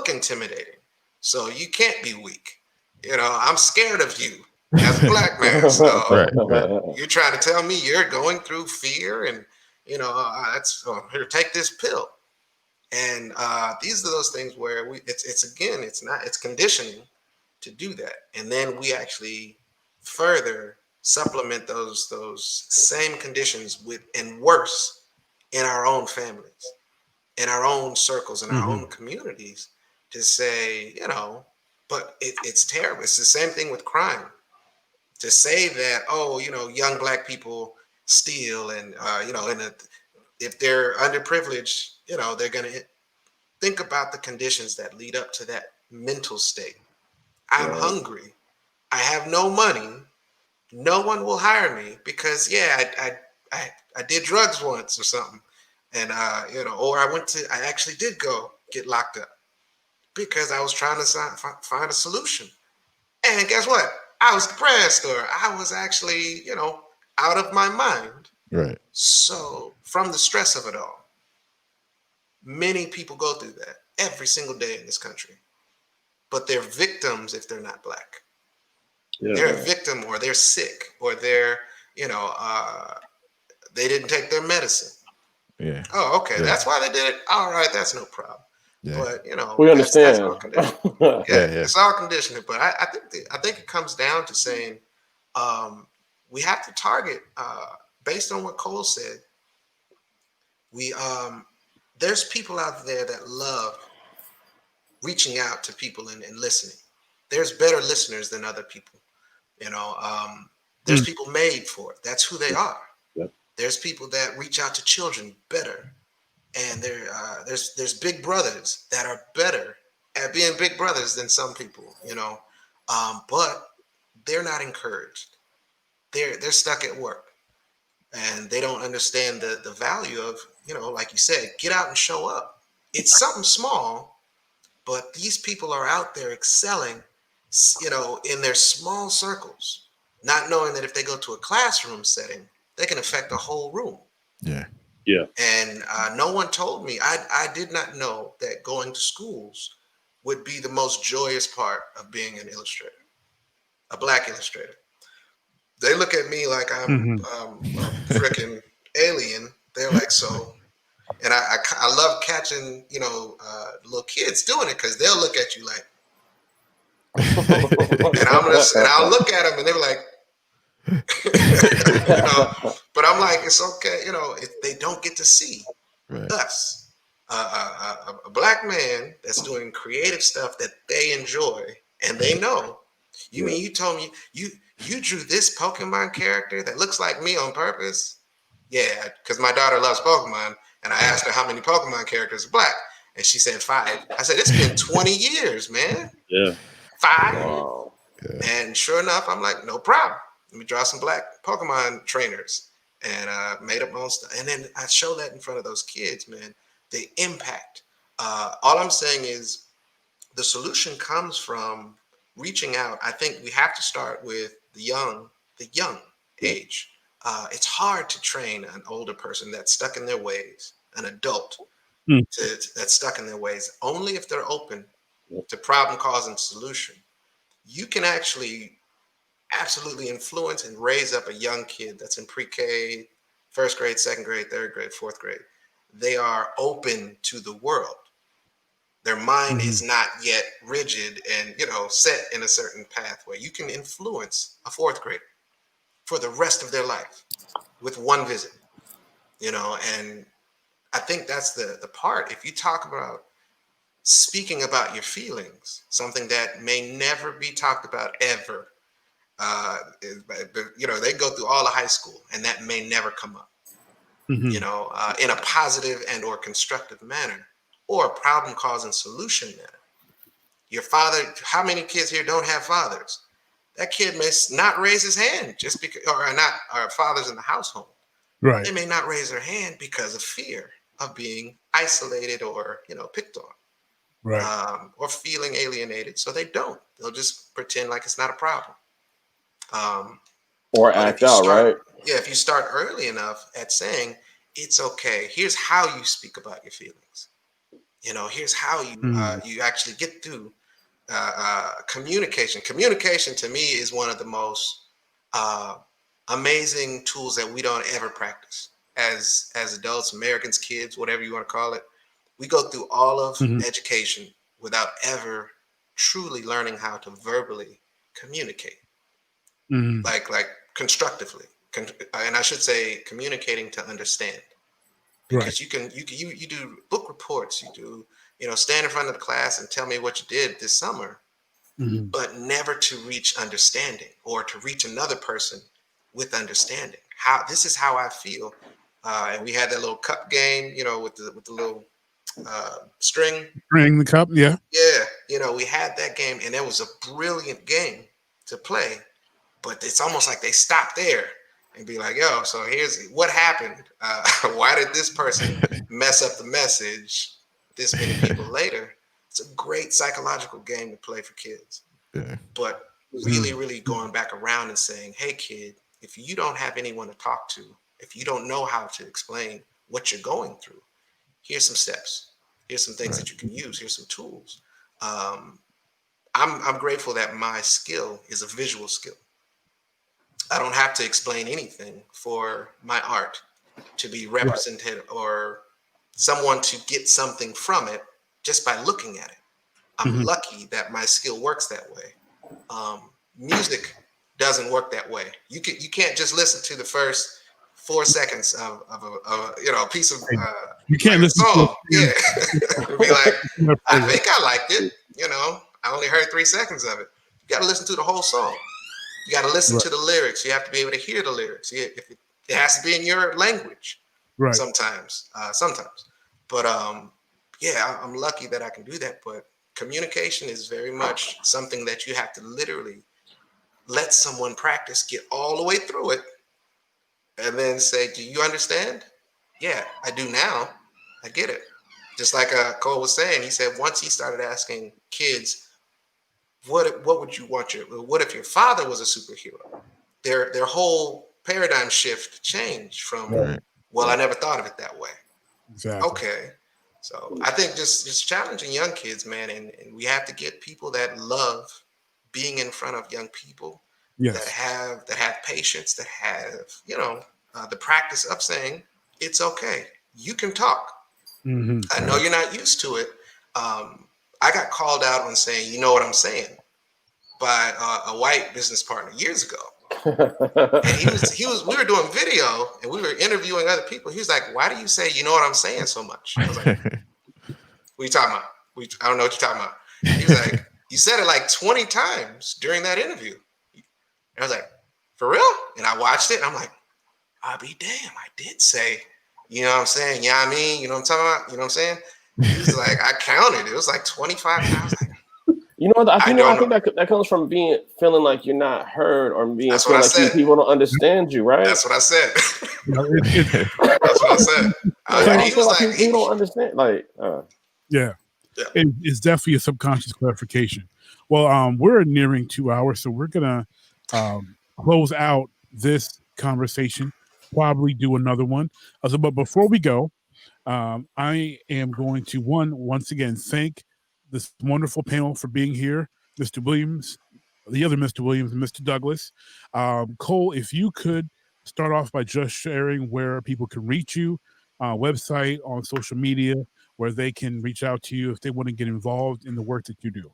Speaker 3: intimidating, so you can't be weak. You know, I'm scared of you as a Black man. So you're trying to tell me you're going through fear and, you know, here, take this pill. And these are those things where it's conditioning to do that. And then we actually further supplement those same conditions with, and worse, in our own families, in our own circles, in our own communities, to say, you know, but it's terrible. It's the same thing with crime. To say that, oh, you know, young Black people steal and, you know, if they're underprivileged, you know, they're going to think about the conditions that lead up to that mental state. I'm hungry. I have no money. No one will hire me because, I did drugs once or something. And, you know, or I actually did go get locked up because I was trying to find a solution. And guess what? I was depressed, or I was actually, you know, out of my mind.
Speaker 5: Right.
Speaker 3: So from the stress of it all, many people go through that every single day in this country, but they're victims if they're not Black. They're a victim, or they're sick, or they're, you know, they didn't take their medicine.
Speaker 5: Yeah.
Speaker 3: Oh, okay. Yeah. That's why they did it. All right. That's no problem. Yeah. But, you know,
Speaker 4: we understand.
Speaker 3: That's all conditioning. It's all conditioning. But I think it comes down to saying we have to target, based on what Cole said. There's people out there that love reaching out to people and listening. There's better listeners than other people. You know, there's people made for it. That's who they are. There's people that reach out to children better, and there's big brothers that are better at being big brothers than some people, you know, but they're not encouraged. They're stuck at work, and they don't understand the value of, you know, like you said, get out and show up. It's something small, but these people are out there excelling, you know, in their small circles, not knowing that if they go to a classroom setting, they can affect the whole room.
Speaker 5: Yeah.
Speaker 3: And no one told me. I did not know that going to schools would be the most joyous part of being an illustrator, a Black illustrator. They look at me like I'm a freaking alien They're like, so, and I love catching, little kids doing it because they'll look at you like, and I'll look at them and they're like, but I'm like, it's okay, if they don't get to see us, a black man that's doing creative stuff that they enjoy and they know. You mean you told me you drew this Pokemon character that looks like me on purpose? Yeah, because my daughter loves Pokemon, and I asked her how many Pokemon characters are black, and she said 5. I said, it's been 20 years, man.
Speaker 2: Yeah.
Speaker 3: 5.
Speaker 4: Wow.
Speaker 3: And sure enough, I'm like, no problem. Let me draw some black Pokemon trainers, and made up my own stuff. And then I show that in front of those kids, man. The impact. All I'm saying is the solution comes from reaching out. I think we have to start with the young age. It's hard to train an older person that's stuck in their ways, an adult that's stuck in their ways. Only if they're open to problem, cause, and solution. You can actually absolutely influence and raise up a young kid that's in pre-K, first grade, second grade, third grade, fourth grade. They are open to the world. Their mind is not yet rigid and, set in a certain pathway. You can influence a fourth grader for the rest of their life with one visit, and I think that's the part. If you talk about speaking about your feelings, something that may never be talked about ever, they go through all of high school and that may never come up, in a positive and or constructive manner or a problem causing solution manner. Your father, how many kids here don't have fathers? That kid may not raise his hand just because, or fathers in the household.
Speaker 1: Right.
Speaker 3: They may not raise their hand because of fear of being isolated or, picked on.
Speaker 1: Right.
Speaker 3: Or feeling alienated. So they don't. They'll just pretend like it's not a problem.
Speaker 4: Or act out, right?
Speaker 3: Yeah, if you start early enough at saying, it's okay. Here's how you speak about your feelings. Here's how you actually get through communication. Communication to me is one of the most amazing tools that we don't ever practice as adults, Americans, kids, whatever you want to call it. We go through all of education without ever truly learning how to verbally communicate, like constructively, and I should say communicating to understand. Because you do book reports, you do stand in front of the class and tell me what you did this summer, but never to reach understanding or to reach another person with understanding. This is how I feel, and we had that little cup game, with the little string.
Speaker 1: Bring the cup, yeah.
Speaker 3: Yeah, we had that game, and it was a brilliant game to play, but it's almost like they stopped there and be like, yo, so here's what happened. Why did this person mess up the message this many people later? It's a great psychological game to play for kids. Yeah. But really, really going back around and saying, hey, kid, if you don't have anyone to talk to, if you don't know how to explain what you're going through, here's some steps. Here's some things that you can use. Here's some tools. I'm grateful that my skill is a visual skill. I don't have to explain anything for my art to be represented or someone to get something from it just by looking at it. I'm lucky that my skill works that way. Music doesn't work that way. You can't just listen to the first 4 seconds of a piece of
Speaker 1: you can't listen
Speaker 3: song. Be like, I think I liked it. I only heard 3 seconds of it. You got to listen to the whole song. You got to listen to the lyrics. You have to be able to hear the lyrics. It has to be in your language. Right. Sometimes. But I'm lucky that I can do that. But communication is very much something that you have to literally let someone practice, get all the way through it, and then say, do you understand? Yeah, I do now. I get it. Just like Cole was saying, he said once he started asking kids, what would you want what if your father was a superhero? Their whole paradigm shift changed from, well, I never thought of it that way. Exactly. Okay. So I think just challenging young kids, man, and we have to get people that love being in front of young people, that have patience, that have, the practice of saying, it's okay. You can talk.
Speaker 1: Mhm.
Speaker 3: I know you're not used to it. I got called out on saying, you know what I'm saying, by a white business partner years ago. And we were doing video and we were interviewing other people. He was like, why do you say, you know what I'm saying so much? I was like, what are you talking about? I don't know what you're talking about. He was like, you said it like 20 times during that interview. And I was like, for real? And I watched it and I'm like, I'll be damn, I did say, you know what I'm saying? Yeah, I mean, you know what I'm talking about? You know what I'm saying? He was like, I counted. It was like 25 times. Like,
Speaker 4: you know what? I think
Speaker 3: know.
Speaker 4: that comes from feeling like you're not heard or feeling like people don't understand you, right?
Speaker 3: That's what I said.
Speaker 1: That's
Speaker 3: what I said.
Speaker 4: He was like, people don't understand. Like,
Speaker 1: yeah. It's definitely a subconscious clarification. Well, we're nearing 2 hours, so we're gonna close out this conversation. Probably do another one. But before we go, I am going to once again thank this wonderful panel for being here, Mr. Williams, the other Mr. Williams, and Mr. Douglas. Cole, if you could start off by just sharing where people can reach you, website, on social media, where they can reach out to you if they want to get involved in the work that you do.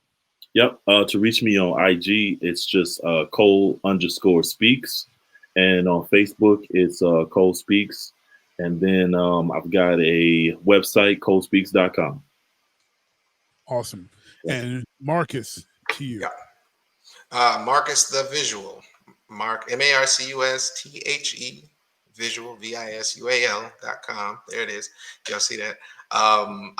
Speaker 2: Yep. To reach me on IG, it's just Cole_speaks. And on Facebook, it's Cole Speaks. And then I've got a website, colespeaks.com.
Speaker 1: Awesome. And Marcus, to you.
Speaker 3: Yeah. Marcus the Visual. MarcusThe Visual, VISUAL.com. There it is. Y'all see that? I'm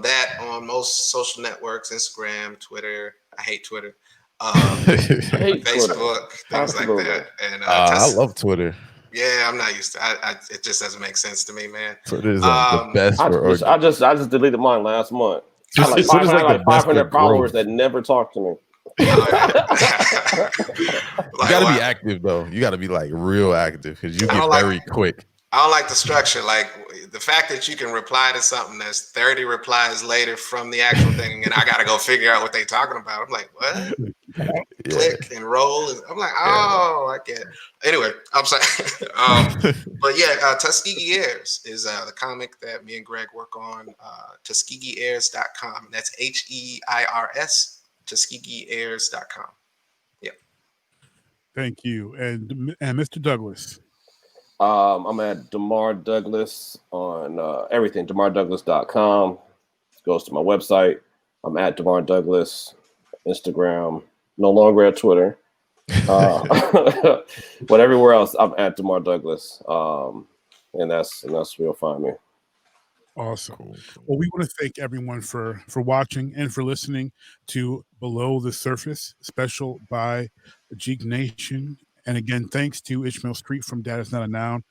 Speaker 3: that on most social networks, Instagram, Twitter. I hate Twitter. Facebook, things like that. And
Speaker 5: I love Twitter.
Speaker 3: Yeah, I'm not used to it. Just doesn't make sense to me, man.
Speaker 5: Twitter is the best.
Speaker 4: I just deleted mine last month. I like 500 followers that never talk to me.
Speaker 5: You gotta be active though. You gotta be like real active because you get very quick.
Speaker 3: I don't like the structure. Like the fact that you can reply to something that's 30 replies later from the actual thing, and I gotta go figure out what they're talking about. I'm like, what? Click and roll. And I'm like, oh, I get it. Anyway, I'm sorry. But yeah, Tuskegee Airs is the comic that me and Greg work on. TuskegeeAirs.com. That's HEIRS. TuskegeeAirs.com. Yeah.
Speaker 1: Thank you. And Mr. Douglas.
Speaker 4: I'm at Demar Douglas on everything. DemarDouglas.com. Goes to my website. I'm at Demar Douglas. Instagram. No longer at Twitter. But everywhere else, I'm at Demar Douglas. And that's where you'll find me.
Speaker 1: Awesome. Cool. Well, we want to thank everyone for watching and for listening to Below the Surface, special by Jeek Nation. And again, thanks to Ishmael Street from That Is Not a Noun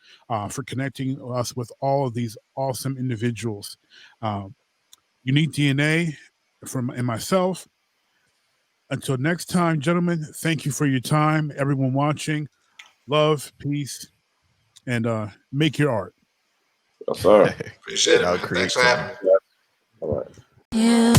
Speaker 1: for connecting us with all of these awesome individuals. UNIQDNA and myself. Until next time, gentlemen, thank you for your time. Everyone watching, love, peace, and make your art.
Speaker 4: Yes, sir.
Speaker 3: Appreciate it. Thanks for having me.
Speaker 4: All right.
Speaker 6: Yeah.